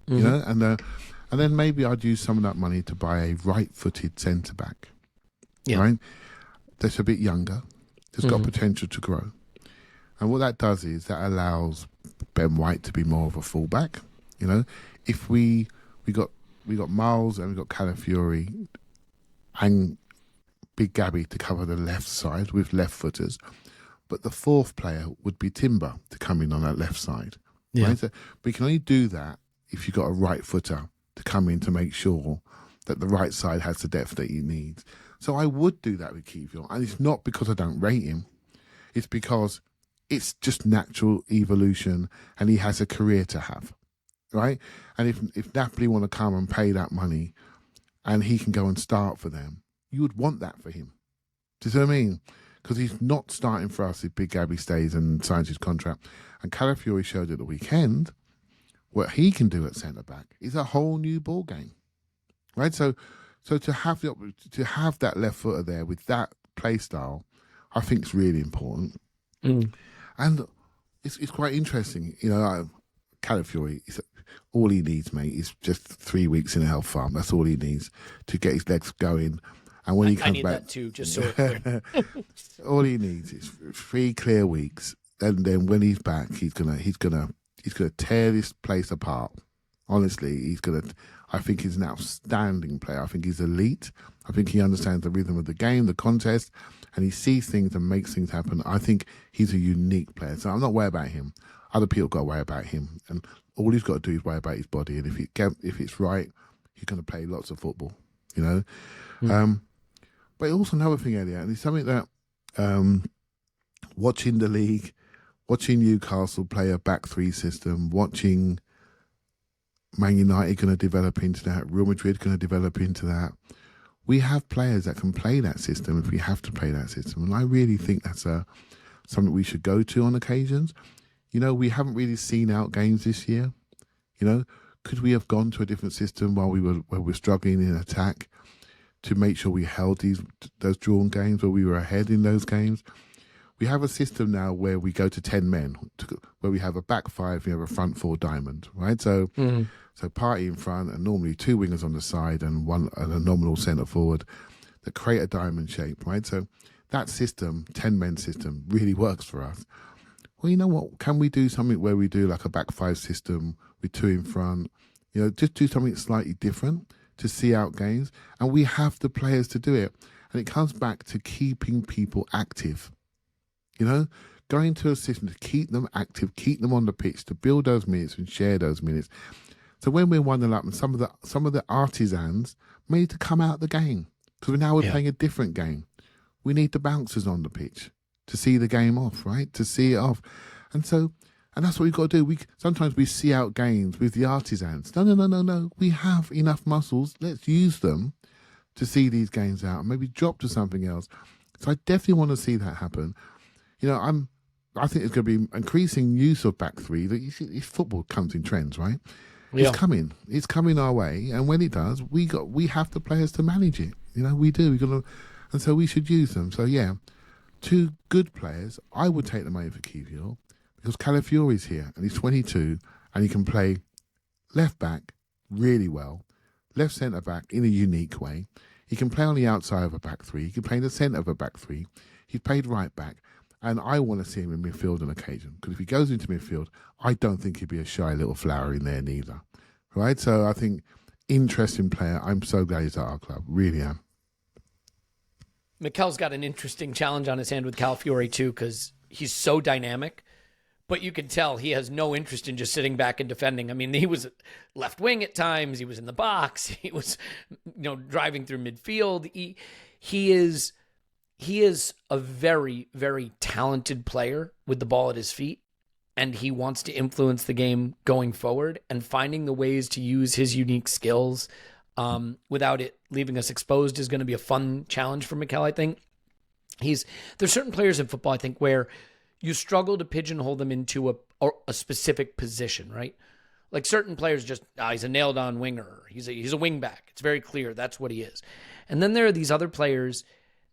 Speaker 2: you know, and then maybe I'd use some of that money to buy a right-footed centre back, right? That's a bit younger. That's got potential to grow, and what that does is that allows Ben White to be more of a fullback. You know, if we got Miles and we got Calafiori and Big Gabby to cover the left side with left footers, but the fourth player would be Timber to come in on that left side. Yeah. Right? So we can only do that if you've got a right footer to come in to make sure that the right side has the depth that he needs. So I would do that with Kiwior, and it's not because I don't rate him. It's because it's just natural evolution, and he has a career to have. Right? And if Napoli want to come and pay that money and he can go and start for them, you would want that for him. Do you see what I mean? Because he's not starting for us if Big Gabby stays and signs his contract. And Calafiori showed at the weekend what he can do at centre back is a whole new ball game, right? So to have that left footer there with that play style, I think is really important. And it's quite interesting, Calafiori, all he needs, mate, is just 3 weeks in a health farm. That's all he needs to get his legs going. And when he comes
Speaker 1: I need
Speaker 2: back,
Speaker 1: that too, just so it's clear.
Speaker 2: all he needs is 3 clear weeks, and then when he's back, he's gonna tear this place apart. Honestly, I think he's an outstanding player. I think he's elite. I think he understands the rhythm of the game, the contest, and he sees things and makes things happen. I think he's a unique player. So I'm not worried about him. Other people got to worry about him, and all he's got to do is worry about his body. And if it's right, he's going to play lots of football. But also another thing, Elliot, and it's something that watching the league, watching Newcastle play a back three system, watching Man United going to develop into that, Real Madrid going to develop into that. We have players that can play that system if we have to play that system. And I really think that's something we should go to on occasions. We haven't really seen out games this year. Could we have gone to a different system while we're struggling in attack to make sure we held those drawn games where we were ahead in those games? We have a system now where we go to 10 men, where we have a back five, we have a front four diamond, right? So Partey in front and normally 2 wingers on the side and a nominal centre forward that create a diamond shape, right? So that system, 10-men system, really works for us. Well, you know what? Can we do something where we do like a back five system with 2 in front? Just do something slightly different to see out games. And we have the players to do it. And it comes back to keeping people active. Going to a system to keep them active, keep them on the pitch, to build those minutes and share those minutes. So when we're 1-0 up, and some of the artisans may need to come out of the game because now we're playing a different game. We need the bouncers on the pitch to see the game off, right? To see it off. And that's what we've got to do. Sometimes we see out games with the artisans. No. We have enough muscles. Let's use them to see these games out and maybe drop to something else. So I definitely want to see that happen. I think there's going to be increasing use of back three. You see, football comes in trends, right? Yeah. It's coming our way, and when it does, we have the players to manage it. We do. And so we should use them. So yeah, 2 good players. I would take the money for Kiwior because Calafiori's here and he's 22 and he can play left back really well, left centre back in a unique way. He can play on the outside of a back three. He can play in the centre of a back three. He's played right back. And I want to see him in midfield on occasion. Because if he goes into midfield, I don't think he'd be a shy little flower in there neither. Right? So I think, interesting player. I'm so glad he's at our club. Really am.
Speaker 1: Mikel's got an interesting challenge on his hand with Calafiori too, because he's so dynamic. But you can tell he has no interest in just sitting back and defending. I mean, he was left wing at times. He was in the box. He was, driving through midfield. He is a very, very talented player with the ball at his feet, and he wants to influence the game going forward, and finding the ways to use his unique skills without it leaving us exposed is going to be a fun challenge for Mikel, I think. There's certain players in football, I think, where you struggle to pigeonhole them into a specific position, right? Like certain players just, he's a nailed-on winger. He's a wing back. It's very clear that's what he is. And then there are these other players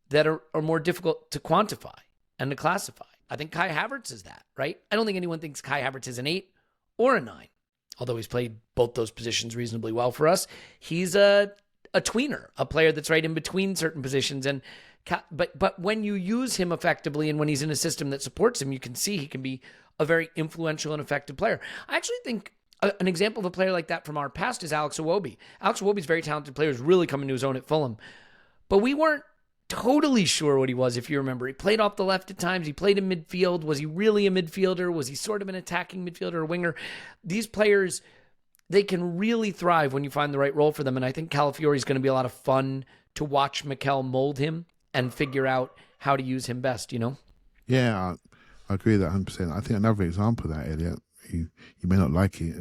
Speaker 1: that are more difficult to quantify and to classify. I think Kai Havertz is that, right? I don't think anyone thinks Kai Havertz is an 8 or a 9, although he's played both those positions reasonably well for us. He's a tweener, a player that's right in between certain positions. But when you use him effectively and when he's in a system that supports him, you can see he can be a very influential and effective player. I actually think an example of a player like that from our past is Alex Iwobi. Alex Iwobi's a very talented player, who's really come into his own at Fulham. But we weren't totally sure what he was, if you remember. He played off the left at times. He played in midfield. Was he really a midfielder? Was he sort of an attacking midfielder or winger? These players, they can really thrive when you find the right role for them. And I think Calafiori is going to be a lot of fun to watch Mikel mold him and figure out how to use him best,
Speaker 2: Yeah, I agree with that 100%. I think another example of that, Elliot, you may not like it,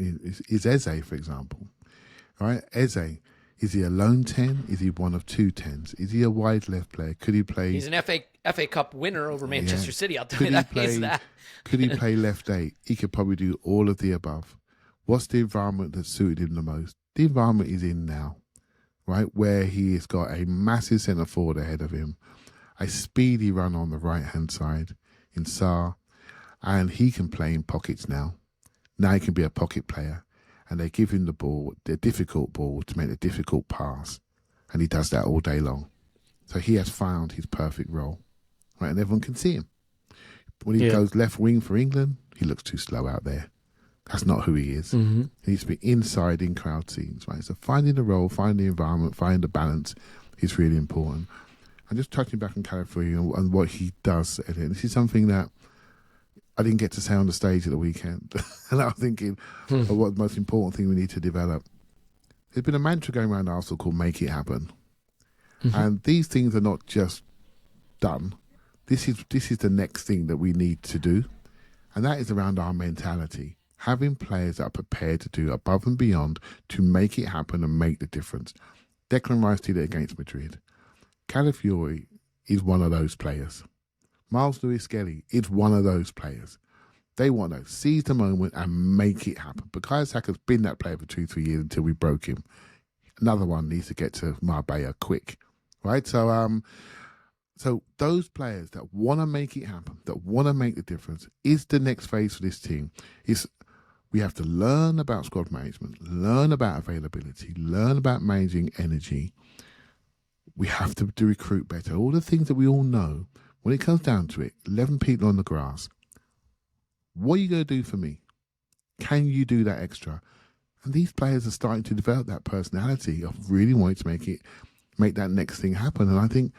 Speaker 2: is Eze, for example. Right? Eze, is he a lone 10? Is he one of 2 10s? Is he a wide left player? Could he play...
Speaker 1: He's an FA Cup winner over Manchester City, I'll tell you that.
Speaker 2: Could he play left 8? He could probably do all of the above. What's the environment that suited him the most? The environment he's in now, right? Where he has got a massive centre forward ahead of him, a speedy run on the right-hand side in Sarr, and he can play in pockets now. Now he can be a pocket player, and they give him the ball, the difficult ball, to make the difficult pass, and he does that all day long. So he has found his perfect role, right? And everyone can see him. When he goes left wing for England, he looks too slow out there. That's not who he is.
Speaker 1: Mm-hmm.
Speaker 2: He needs to be inside in crowd scenes, right? So finding the role, finding the environment, finding the balance is really important. And just touching back on Calafiori and what he does, Elliot, this is something that I didn't get to say on the stage at the weekend. And I'm thinking of what the most important thing we need to develop. There's been a mantra going around Arsenal called "Make It Happen," and these things are not just done. This is the next thing that we need to do, and that is around our mentality. Having players that are prepared to do above and beyond to make it happen and make the difference. Declan Rice did it against Madrid. Calafiori is one of those players. Miles Lewis-Skelly is one of those players. They want to seize the moment and make it happen. Bukayo Saka's been that player for 2-3 years until we broke him. Another one needs to get to Marbella quick, right? So those players that want to make it happen, that want to make the difference, is the next phase for this team. We have to learn about squad management, learn about availability, learn about managing energy. We have to recruit better. All the things that we all know. When it comes down to it, 11 people on the grass, what are you going to do for me? Can you do that extra? And these players are starting to develop that personality of really wanting to make that next thing happen. And I think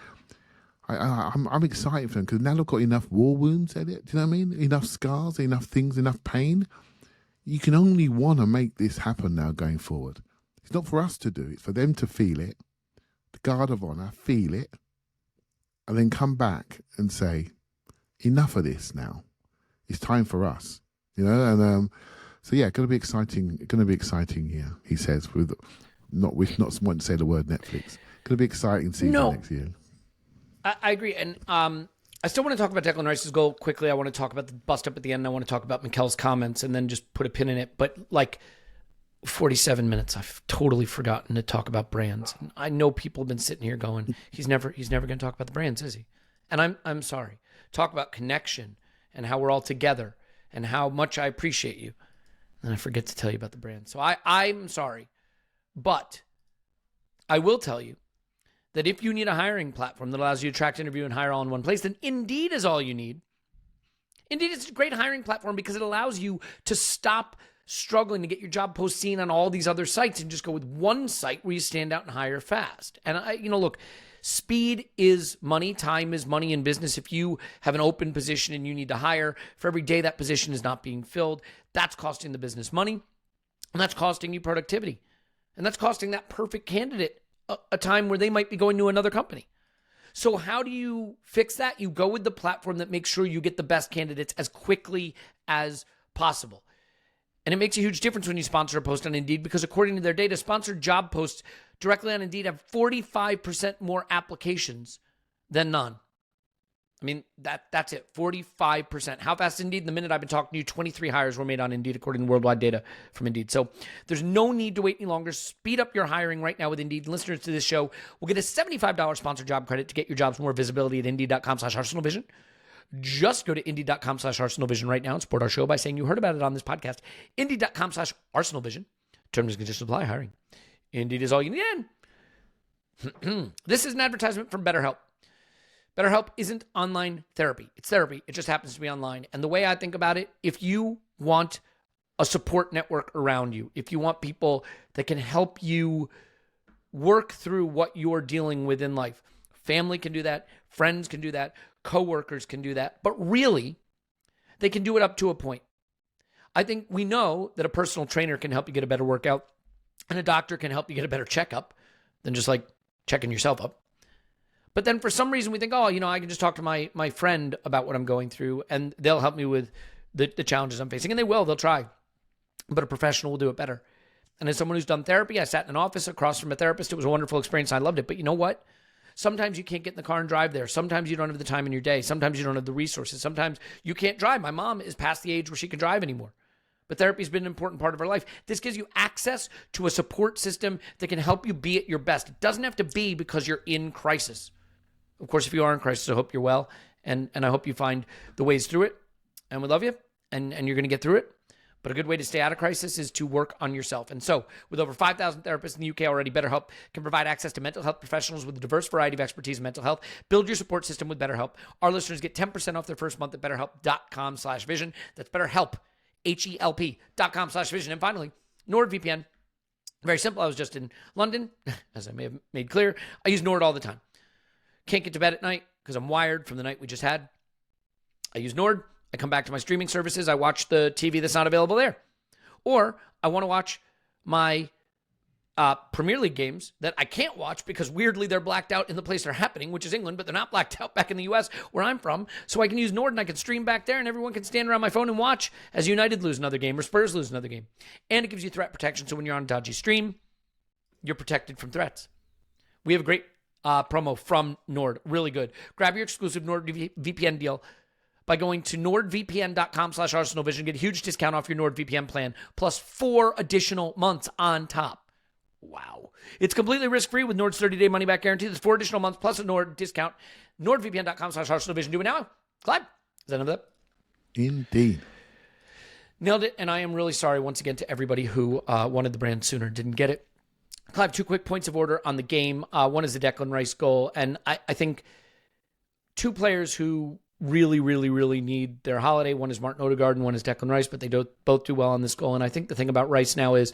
Speaker 2: I'm excited for them because now they've got enough war wounds, Elliot. Do you know what I mean? Enough scars, enough things, enough pain. You can only want to make this happen now going forward. It's not for us to do. It's for them to feel it. The guard of honour, feel it. And then come back and say, enough of this now. It's time for us. You know, and so yeah, going to be exciting. Going to be exciting year, he says, with not wanting to say the word Netflix. Going to be exciting season next year.
Speaker 1: I agree. And I still want to talk about Declan Rice's goal quickly. I want to talk about the bust up at the end. I want to talk about Mikel's comments and then just put a pin in it. But like 47 minutes, I've totally forgotten to talk about brands. And I know people have been sitting here going, he's never going to talk about the brands, is he? And I'm sorry. Talk about connection and how we're all together and how much I appreciate you. And I forget to tell you about the brand. So I'm sorry. But I will tell you that if you need a hiring platform that allows you to attract, interview, and hire all in one place, then Indeed is all you need. Indeed is a great hiring platform because it allows you to stop struggling to get your job post seen on all these other sites and just go with one site where you stand out and hire fast. And look, speed is money. Time is money in business. If you have an open position and you need to hire, for every day that position is not being filled, that's costing the business money, and that's costing you productivity. And that's costing that perfect candidate a time where they might be going to another company. So how do you fix that? You go with the platform that makes sure you get the best candidates as quickly as possible. And it makes a huge difference when you sponsor a post on Indeed because according to their data, sponsored job posts directly on Indeed have 45% more applications than none. I mean, that's it, 45%. How fast Indeed? The minute I've been talking to you, 23 hires were made on Indeed according to worldwide data from Indeed. So there's no need to wait any longer. Speed up your hiring right now with Indeed. And listeners to this show will get a $75 sponsored job credit to get your jobs more visibility at Indeed.com/ArsenalVision. Just go to Indeed.com/ArsenalVision right now and support our show by saying you heard about it on this podcast. Indeed.com/ArsenalVision. Terms and conditions apply. Hiring. Indeed is all you need. This is an advertisement from BetterHelp. BetterHelp isn't online therapy. It's therapy. It just happens to be online. And the way I think about it, if you want a support network around you, if you want people that can help you work through what you're dealing with in life, family can do that, friends can do that, coworkers can do that, but really, they can do it up to a point. I think we know that a personal trainer can help you get a better workout, and a doctor can help you get a better checkup than just like checking yourself up. But then for some reason we think, I can just talk to my friend about what I'm going through and they'll help me with the challenges I'm facing. And they'll try. But a professional will do it better. And as someone who's done therapy, I sat in an office across from a therapist. It was a wonderful experience. I loved it. But you know what? Sometimes you can't get in the car and drive there. Sometimes you don't have the time in your day. Sometimes you don't have the resources. Sometimes you can't drive. My mom is past the age where she can drive anymore. but therapy has been an important part of our life. This gives you access to a support system that can help you be at your best. It doesn't have to be because you're in crisis. Of course, if you are in crisis, I hope you're well, and I hope you find the ways through it. And we love you, and you're going to get through it. But a good way to stay out of crisis is to work on yourself. And so, with over 5,000 therapists in the UK already, BetterHelp can provide access to mental health professionals with a diverse variety of expertise in mental health. Build your support system with BetterHelp. Our listeners get 10% off their first month at BetterHelp.com/vision. That's BetterHelp, HELP.com/vision. And finally, NordVPN. Very simple. I was just in London, as I may have made clear. I use Nord all the time. Can't get to bed at night because I'm wired from the night we just had. I use Nord. I come back to my streaming services. I watch the TV that's not available there. Or I want to watch my Premier League games that I can't watch because weirdly they're blacked out in the place they're happening, which is England, but they're not blacked out back in the US where I'm from. So I can use Nord and I can stream back there and everyone can stand around my phone and watch as United lose another game or Spurs lose another game. And it gives you threat protection. So when you're on a dodgy stream, you're protected from threats. We have a great promo from Nord. Really good. Grab your exclusive NordVPN deal by going to nordvpn.com/ArsenalVision. Get a huge discount off your NordVPN plan, plus 4 additional months on top. Wow. It's completely risk-free with Nord's 30-day money-back guarantee. There's 4 additional months plus a Nord discount. nordvpn.com/ArsenalVision. Do it now. Clive, is that enough of that?
Speaker 2: Indeed.
Speaker 1: Nailed it, and I am really sorry once again to everybody who wanted the brand sooner, didn't get it. Clive, 2 quick points of order on the game. One is the Declan Rice goal, and I think 2 players who really, really, really need their holiday. One is Martin Odegaard and one is Declan Rice, but they both do well on this goal. And I think the thing about Rice now is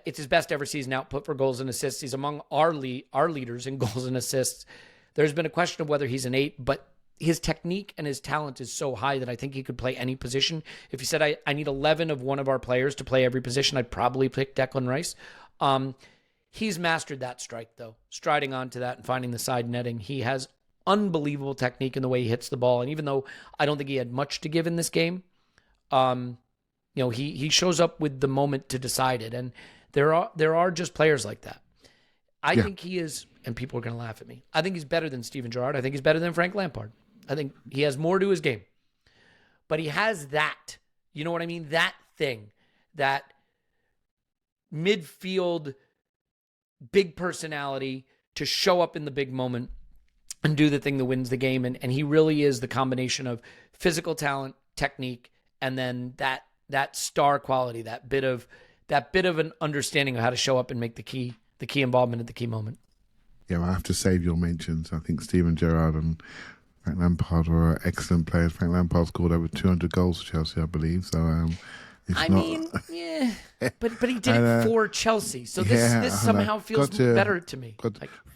Speaker 1: it's his best ever season output for goals and assists. He's among our leaders in goals and assists. There's been a question of whether he's an 8, but his technique and his talent is so high that I think he could play any position. If you said I need 11 of one of our players to play every position, I'd probably pick Declan Rice. He's mastered that strike, though, striding onto that and finding the side netting. He has unbelievable technique in the way he hits the ball. And even though I don't think he had much to give in this game, he shows up with the moment to decide it. And there are just players like that. I think he is, and people are going to laugh at me, I think he's better than Steven Gerrard. I think he's better than Frank Lampard. I think he has more to his game. But he has that, you know what I mean? That thing, that midfield, big personality to show up in the big moment and do the thing that wins the game. And he really is the combination of physical talent, technique, and then that star quality, that bit of an understanding of how to show up and make the key involvement at the key moment.
Speaker 2: Yeah, I have to save your mentions. I think Steven Gerrard and Frank Lampard were excellent players. Frank Lampard scored over 200 goals for Chelsea, I believe. So,
Speaker 1: yeah, but he did it for Chelsea. So this somehow feels better to me.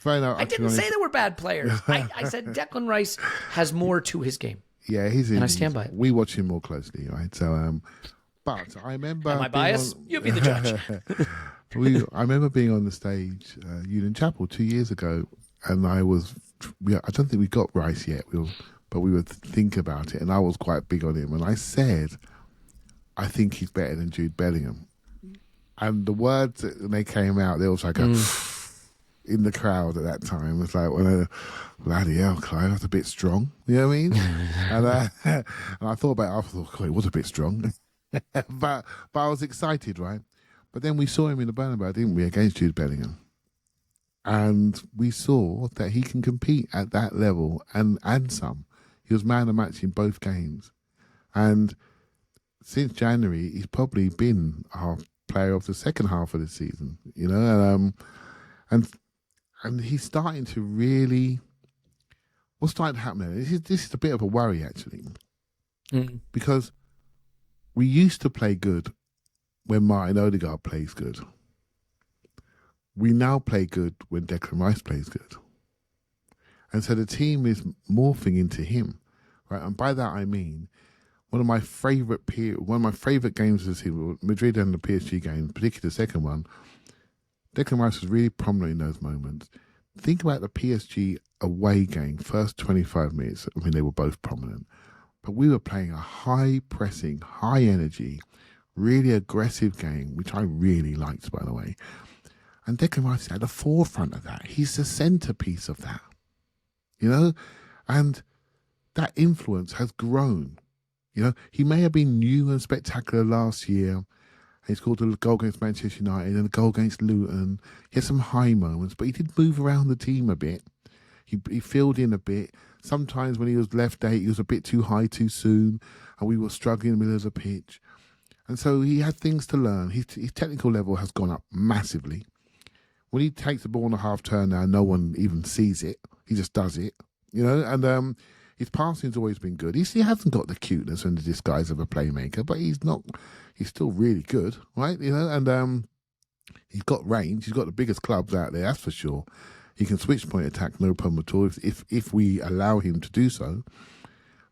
Speaker 1: I didn't say they were bad players. I said Declan Rice has more to his game.
Speaker 2: Yeah,
Speaker 1: and I stand by it.
Speaker 2: We watch him more closely, right? So, but I remember.
Speaker 1: Am I biased? You be the judge.
Speaker 2: I remember being on the stage, Union Chapel 2 years ago, and I don't think we got Rice yet, but we were thinking about it, and I was quite big on him, and I said, I think he's better than Jude Bellingham. And the words, when they came out, there was like in the crowd at that time. It was like, well, bloody hell, Clive, that's a bit strong. You know what I mean? and I thought about it after, God, it was a bit strong. but I was excited, right? But then we saw him in the Bernabeu, didn't we, against Jude Bellingham. And we saw that he can compete at that level and some. He was man of the match in both games. And since January, he's probably been our player of the second half of the season, you know, and he's starting to really. What's starting to happen? This is a bit of a worry actually, because we used to play good when Martin Odegaard plays good. We now play good when Declan Rice plays good, and so the team is morphing into him, right? And by that I mean. One of my favourite games of the season, Madrid and the PSG game, particularly the second one, Declan Rice was really prominent in those moments. Think about the PSG away game, first 25 minutes. I mean, they were both prominent. But we were playing a high-pressing, high-energy, really aggressive game, which I really liked, by the way. And Declan Rice is at the forefront of that. He's the centrepiece of that, you know? And that influence has grown. You know, he may have been new and spectacular last year. He scored a goal against Manchester United and a goal against Luton. He had some high moments, but he did move around the team a bit. He filled in a bit. Sometimes when he was left eight, he was a bit too high too soon, and we were struggling in the middle of the pitch. And so he had things to learn. His technical level has gone up massively. When he takes the ball on a half turn now, no one even sees it. He just does it, you know. And his passing's always been good. He hasn't got the cuteness and the disguise of a playmaker, but he's still really good, right? You know, and he's got range. He's got the biggest clubs out there, that's for sure. He can switch point attack, no problem at all, if we allow him to do so.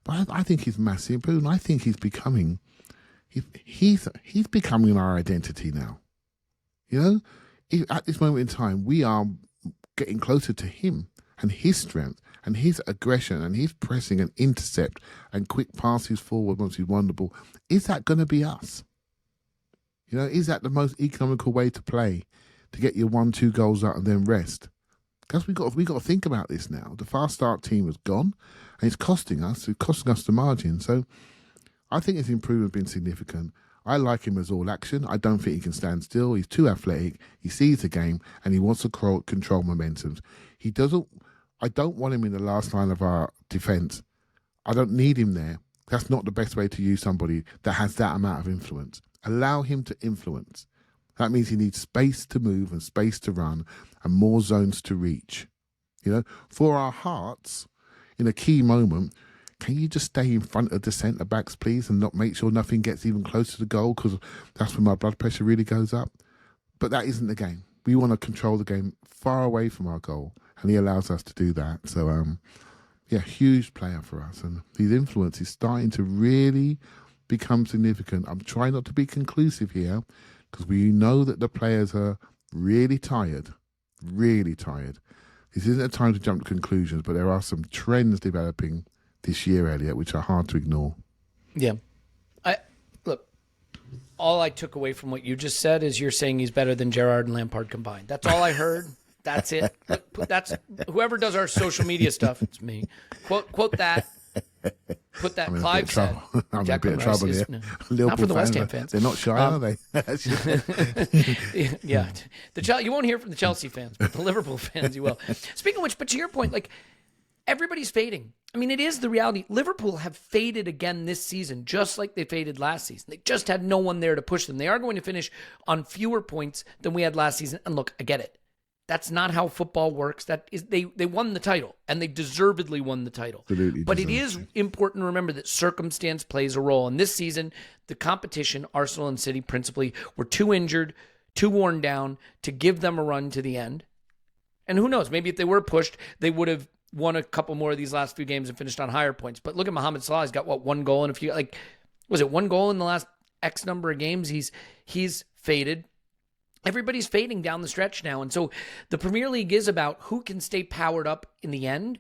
Speaker 2: But I think he's massive, and I think he's becoming he's becoming our identity now. You know, at this moment in time, we are getting closer to him and his strength and his aggression and his pressing and intercept and quick passes forward once he's wonderful. Is that going to be us? You know, is that the most economical way to play, to get your 1-2 goals out and then rest? Because we got to think about this now. The fast start team has gone, and it's costing us. It's costing us the margin. So I think his improvement has been significant. I like him as all action. I don't think he can stand still. He's too athletic. He sees the game, and he wants to control momentums. He doesn't. I don't want him in the last line of our defence. I don't need him there. That's not the best way to use somebody that has that amount of influence. Allow him to influence. That means he needs space to move and space to run and more zones to reach. You know, for our hearts, in a key moment, can you just stay in front of the centre-backs, please, and not make sure nothing gets even close to the goal, because that's when my blood pressure really goes up. But that isn't the game. We want to control the game far away from our goal, and he allows us to do that. So, yeah, huge player for us. And his influence is starting to really become significant. I'm trying not to be conclusive here, because we know that the players are really tired. This isn't a time to jump to conclusions, but there are some trends developing this year, Elliot, which are hard to ignore.
Speaker 1: Yeah. Look, all I took away from what you just said is you're saying he's better than Gerrard and Lampard combined. That's all I heard. That's it. That's whoever does our social media stuff. It's me. Quote that. Put that. Clive said.
Speaker 2: I'm in a bit of trouble here.
Speaker 1: Not for the West Ham fans.
Speaker 2: They're not shy, are they?
Speaker 1: Yeah. You won't hear from the Chelsea fans, but the Liverpool fans you will. Speaking of which, but to your point, like, everybody's fading. I mean, it is the reality. Liverpool have faded again this season, just like they faded last season. They just had no one there to push them. They are going to finish on fewer points than we had last season. And look, I get it. That's not how football works. That is, they won the title, and they deservedly won the title. But it is important to remember that circumstance plays a role. And this season, the competition, Arsenal and City principally, were too injured, too worn down to give them a run to the end. And who knows, maybe if they were pushed, they would have won a couple more of these last few games and finished on higher points. But look at Mohamed Salah. He's got, one goal in a few, was it one goal in the last X number of games? He's faded. Everybody's fading down the stretch now. And so the Premier League is about who can stay powered up in the end.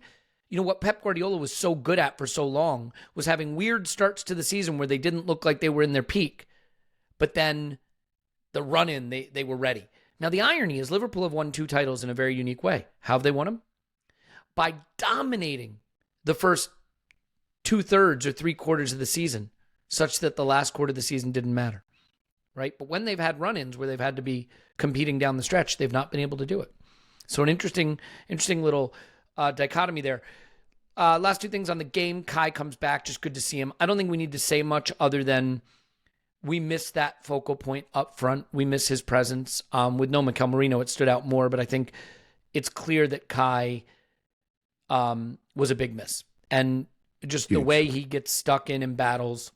Speaker 1: You know, what Pep Guardiola was so good at for so long was having weird starts to the season where they didn't look like they were in their peak. But then the run-in, they were ready. Now, the irony is Liverpool have won 2 titles in a very unique way. How have they won them? By dominating the first 2/3 or 3/4 of the season, such that the last quarter of the season didn't matter. Right? But when they've had run-ins where they've had to be competing down the stretch, they've not been able to do it. So an interesting little dichotomy there. Last 2 things on the game. Kai comes back. Just good to see him. I don't think we need to say much other than we miss that focal point up front. We miss his presence. With no Mikel Merino, it stood out more, but I think it's clear that Kai was a big miss. And just the way he gets stuck in battles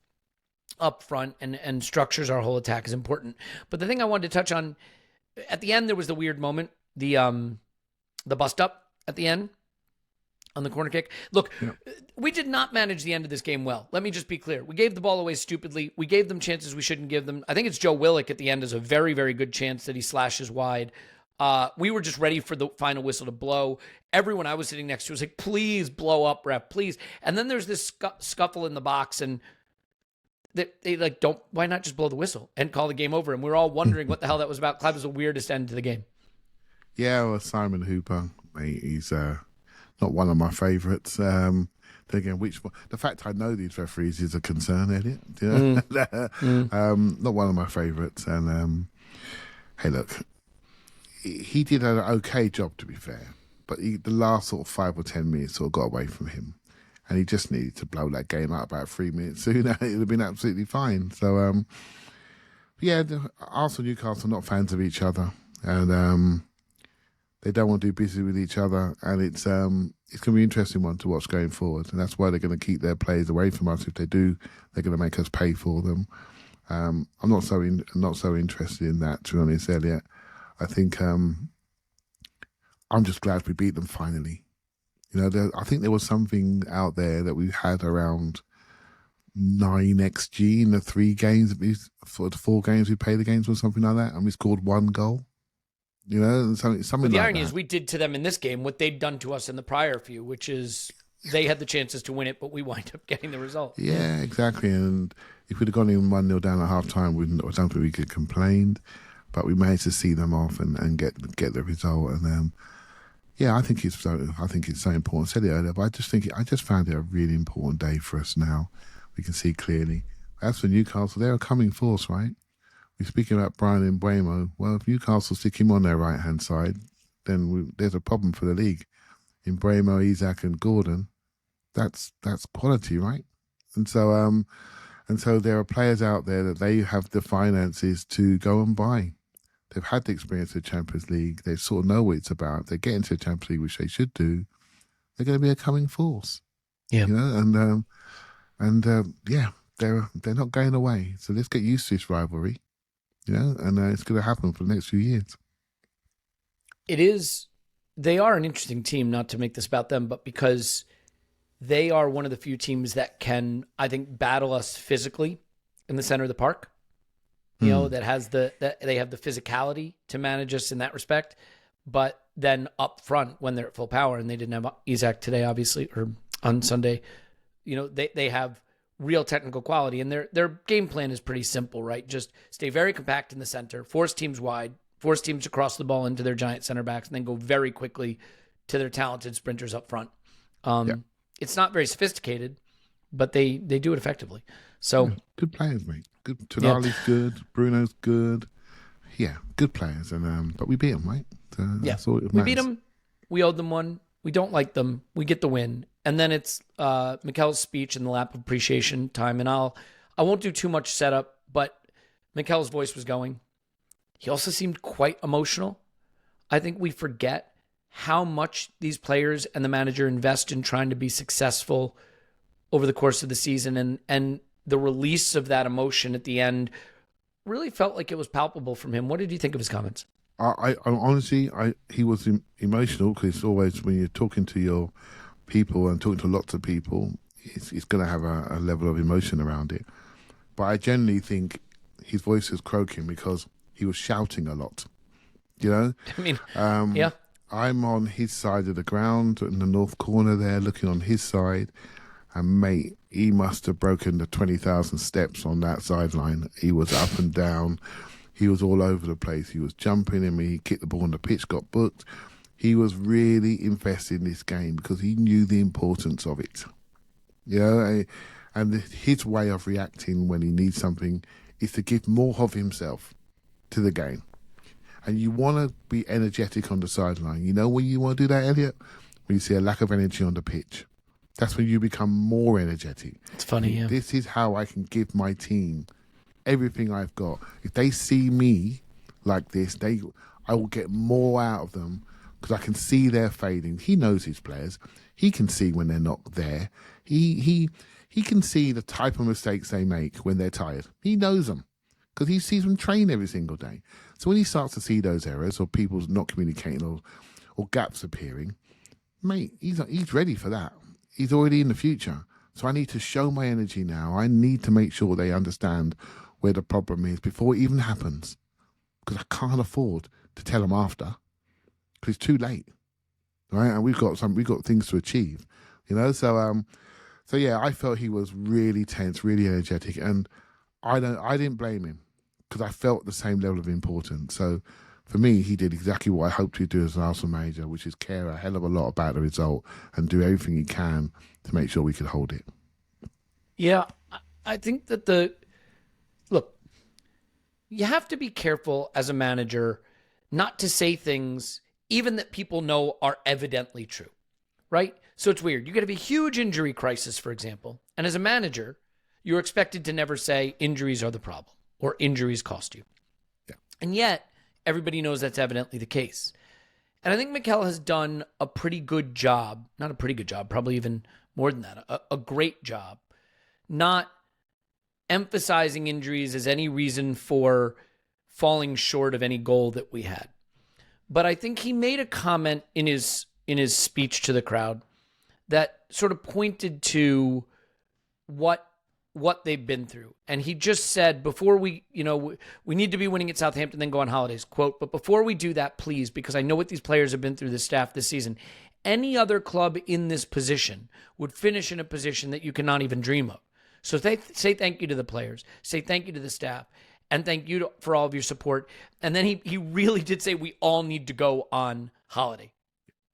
Speaker 1: up front and structures our whole attack is important. But the thing I wanted to touch on, at the end, there was the weird moment, the bust up at the end on the corner kick. Look, we did not manage the end of this game well. Let me just be clear. We gave the ball away stupidly. We gave them chances we shouldn't give them. I think it's Joe Willock at the end is a very, very good chance that he slashes wide. We were just ready for the final whistle to blow. Everyone I was sitting next to was like, please blow up, ref, please. And then there's this scuffle in the box, and they why not just blow the whistle and call the game over? And we're all wondering what the hell that was about. Clive was the weirdest end to the game.
Speaker 2: Yeah, well, Simon Hooper, mate, he's not one of my favourites. Then again, the fact I know these referees is a concern, Elliot. You know? Not one of my favourites. And hey, look, he did an okay job, to be fair, but the last sort of 5 or 10 minutes sort of got away from him, and he just needed to blow that game out about 3 minutes sooner. It would have been absolutely fine. So, yeah, Arsenal and Newcastle are not fans of each other, and they don't want to do business with each other, and it's going to be an interesting one to watch going forward, and that's why they're going to keep their players away from us. If they do, they're going to make us pay for them. I'm not so interested in that, to be honest, Elliot. I think I'm just glad we beat them finally. You know, I think there was something out there that we had around 9 XG in the 3 games, for the 4 games we played against, or something like that, and we scored 1 goal. You know, something
Speaker 1: but
Speaker 2: like
Speaker 1: the irony
Speaker 2: that.
Speaker 1: is we did to them in this game what they'd done to us in the prior few, which is they had the chances to win it, but we wind up getting the result.
Speaker 2: Yeah, exactly. And if we'd have gone in 1-0 down at half time, I don't think we could have complained. But we managed to see them off and get the result. And yeah, I think it's so important. I said it earlier, but I just found it a really important day for us now. We can see clearly. As for Newcastle, they're a coming force, right? We're speaking about Brian Mbeumo. Well, if Newcastle stick him on their right-hand side, then there's a problem for the league. In Mbeumo, Isak and Gordon, that's quality, right? And so there are players out there that they have the finances to go and buy. They've had the experience of the Champions League. They sort of know what it's about. They get into the Champions League, which they should do. They're going to be a coming force.
Speaker 1: Yeah.
Speaker 2: You know, yeah, they're not going away. So let's get used to this rivalry. You know, and it's going to happen for the next few years.
Speaker 1: It is. They are an interesting team, not to make this about them, but because they are one of the few teams that can, I think, battle us physically in the center of the park. You know, that they have the physicality to manage us in that respect. But then up front, when they're at full power, and they didn't have Isak today, obviously, or on Sunday, you know, they have real technical quality, and their game plan is pretty simple, right? Just stay very compact in the center, force teams wide, force teams to cross the ball into their giant center backs, and then go very quickly to their talented sprinters up front. It's not very sophisticated, but they do it effectively. So
Speaker 2: good players, mate. Good. Tonali's good. Bruno's good. Yeah, good players, and but we beat them, right? That's all it
Speaker 1: we beat them. We owed them one. We don't like them. We get the win, and then it's Mikel's speech and the lap of appreciation time. And I won't do too much setup, but Mikel's voice was going. He also seemed quite emotional. I think we forget how much these players and the manager invest in trying to be successful over the course of the season, and the release of that emotion at the end really felt like it was palpable from him. What did you think of his comments?
Speaker 2: I honestly, he was emotional, because always when you're talking to your people and talking to lots of people, it's going to have a level of emotion around it. But I generally think his voice was croaking because he was shouting a lot. You know?
Speaker 1: I mean,
Speaker 2: yeah. I'm on his side of the ground in the north corner there, looking on his side. And mate, he must have broken the 20,000 steps on that sideline. He was up and down. He was all over the place. He was jumping. He kicked the ball on the pitch, got booked. He was really invested in this game because he knew the importance of it. You know, and his way of reacting when he needs something is to give more of himself to the game. And you want to be energetic on the sideline. You know when you want to do that, Elliot? When you see a lack of energy on the pitch. That's when you become more energetic.
Speaker 1: It's funny, yeah.
Speaker 2: This is how I can give my team everything I've got. If they see me like this, I will get more out of them because I can see they're fading. He knows his players. He can see when they're not there. He can see the type of mistakes they make when they're tired. He knows them because he sees them train every single day. So when he starts to see those errors or people not communicating or gaps appearing, mate, he's ready for that. He's already in the future. So I need to show my energy now. I need to make sure they understand where the problem is before it even happens. Because I can't afford to tell them after. Because it's too late. Right? And we've got things to achieve. You know? So yeah, I felt he was really tense, really energetic. And I didn't blame him. Because I felt the same level of importance. So for me, he did exactly what I hoped he'd do as an Arsenal manager, which is care a hell of a lot about the result and do everything he can to make sure we could hold it.
Speaker 1: Yeah, I think that look, you have to be careful as a manager not to say things even that people know are evidently true, right? So it's weird. You could have a huge injury crisis, for example, and as a manager, you're expected to never say injuries are the problem or injuries cost you.
Speaker 2: Yeah.
Speaker 1: And yet, everybody knows that's evidently the case. And I think Mikel has done a pretty good job, not a pretty good job, probably even more than that, a great job, not emphasizing injuries as any reason for falling short of any goal that we had. But I think he made a comment in his speech to the crowd that sort of pointed to what they've been through. And he just said, before we need to be winning at Southampton, then go on holidays, quote, but before we do that, please, because I know what these players have been through, the staff this season, any other club in this position would finish in a position that you cannot even dream of. So say thank you to the players, say thank you to the staff, and thank you for all of your support. And then he really did say we all need to go on holiday.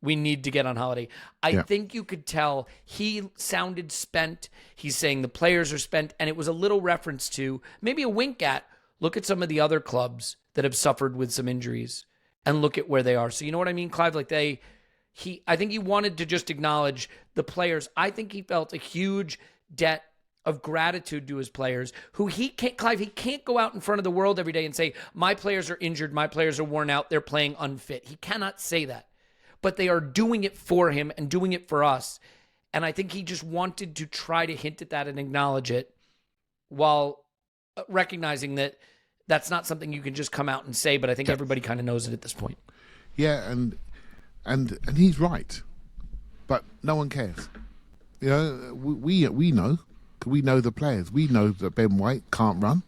Speaker 1: We need to get on holiday. I think you could tell he sounded spent. He's saying the players are spent. And it was a little reference to, maybe a wink at, look at some of the other clubs that have suffered with some injuries and look at where they are. So you know what I mean, Clive? Like I think he wanted to just acknowledge the players. I think he felt a huge debt of gratitude to his players, who he can't go out in front of the world every day and say, my players are injured, my players are worn out, they're playing unfit. He cannot say that. But they are doing it for him and doing it for us. And I think he just wanted to try to hint at that and acknowledge it while recognizing that that's not something you can just come out and say, but I think everybody kind of knows it at this point.
Speaker 2: Yeah, and he's right. But no one cares. You know, we know. We know the players. We know that Ben White can't run,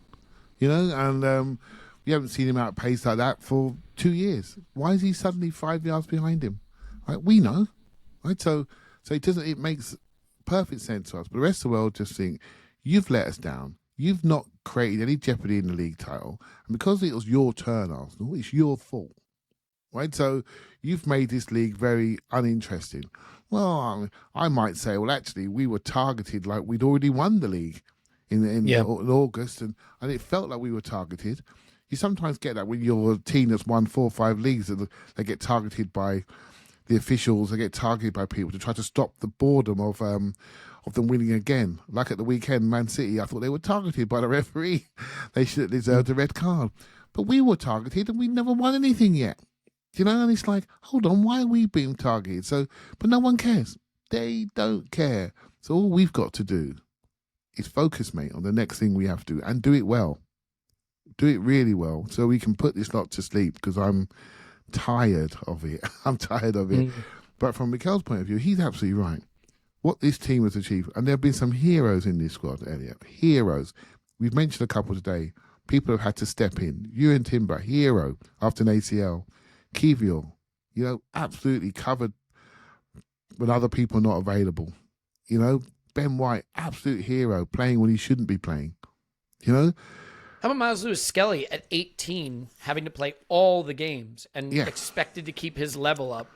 Speaker 2: and we haven't seen him out pace like that for 2 years. Why is he suddenly 5 yards behind him? Right? We know, right? So it makes perfect sense to us. But the rest of the world just think, you've let us down. You've not created any jeopardy in the league title. And because it was your turn, Arsenal, it's your fault. Right? So you've made this league very uninteresting. Well, I might say, well, actually, we were targeted like we'd already won the league in August, and it felt like we were targeted. You sometimes get that when you're a team that's won 4 or 5 leagues, and they get targeted by the officials, they get targeted by people to try to stop the boredom of them winning again. Like at the weekend, Man City, I thought they were targeted by the referee. They should have deserved a red card. But we were targeted, and we never won anything yet. And it's like, hold on, why are we being targeted? So, but no one cares. They don't care. So all we've got to do is focus, mate, on the next thing we have to do and do it well. Do it really well so we can put this lot to sleep, because I'm tired of it. I'm tired of it. But from Mikel's point of view, he's absolutely right. What this team has achieved, and there have been some heroes in this squad, Elliot. Heroes. We've mentioned a couple today. People have had to step in. Ewan Timber, hero after an ACL. Kiwior, absolutely covered when other people are not available. Ben White, absolute hero, playing when he shouldn't be playing. How
Speaker 1: about Miles Lewis-Skelly at 18, having to play all the games and expected to keep his level up,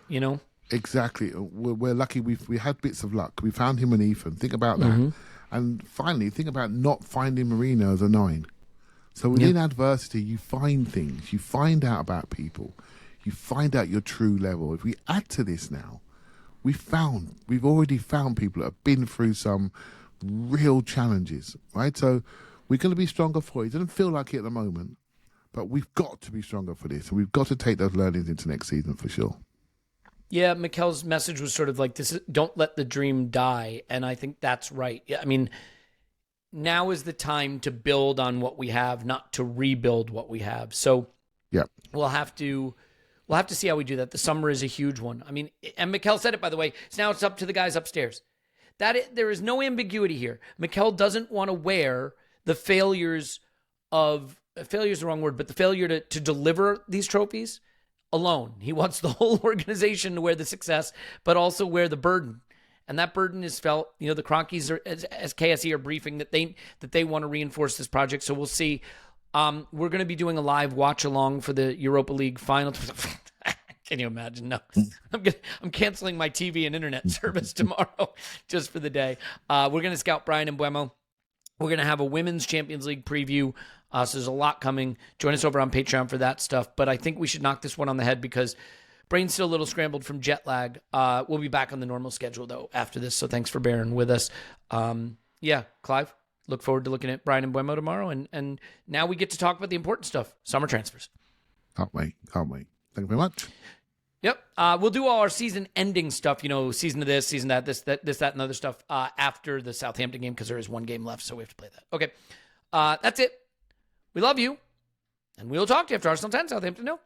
Speaker 2: Exactly. We're lucky we had bits of luck. We found him and Ethan. Think about that. And finally, think about not finding Marino as a 9. So within adversity, you find things. You find out about people. You find out your true level. If we add to this now, we've already found people that have been through some real challenges, right? So we're going to be stronger for it. It doesn't feel like it at the moment, but we've got to be stronger for this. And we've got to take those learnings into next season for sure.
Speaker 1: Yeah, Mikel's message was sort of like, don't let the dream die. And I think that's right. I mean, now is the time to build on what we have, not to rebuild what we have. So we'll have to see how we do that. The summer is a huge one. I mean, and Mikel said it, by the way. Now it's up to the guys upstairs. There is no ambiguity here. Mikel doesn't want to wear the failures is the wrong word, but the failure to deliver these trophies alone. He wants the whole organization to wear the success, but also wear the burden. And that burden is felt, the Cronkies as KSE are briefing that they want to reinforce this project. So we'll see. We're going to be doing a live watch along for the Europa League final. Can you imagine? No, I'm canceling my TV and internet service tomorrow just for the day. We're going to scout Brian and Buemo. We're going to have a Women's Champions League preview. So there's a lot coming. Join us over on Patreon for that stuff. But I think we should knock this one on the head because brain's still a little scrambled from jet lag. We'll be back on the normal schedule, though, after this. So thanks for bearing with us. Yeah, Clive, look forward to looking at Brian and Buemo tomorrow. And now we get to talk about the important stuff, summer transfers.
Speaker 2: Can't wait. Thank you very much.
Speaker 1: Yep. We'll do all our season-ending stuff, season of this, season that, this, that, and other stuff after the Southampton game because there is one game left, so we have to play that. Okay. That's it. We love you, and we'll talk to you after Arsenal 10, Southampton 0.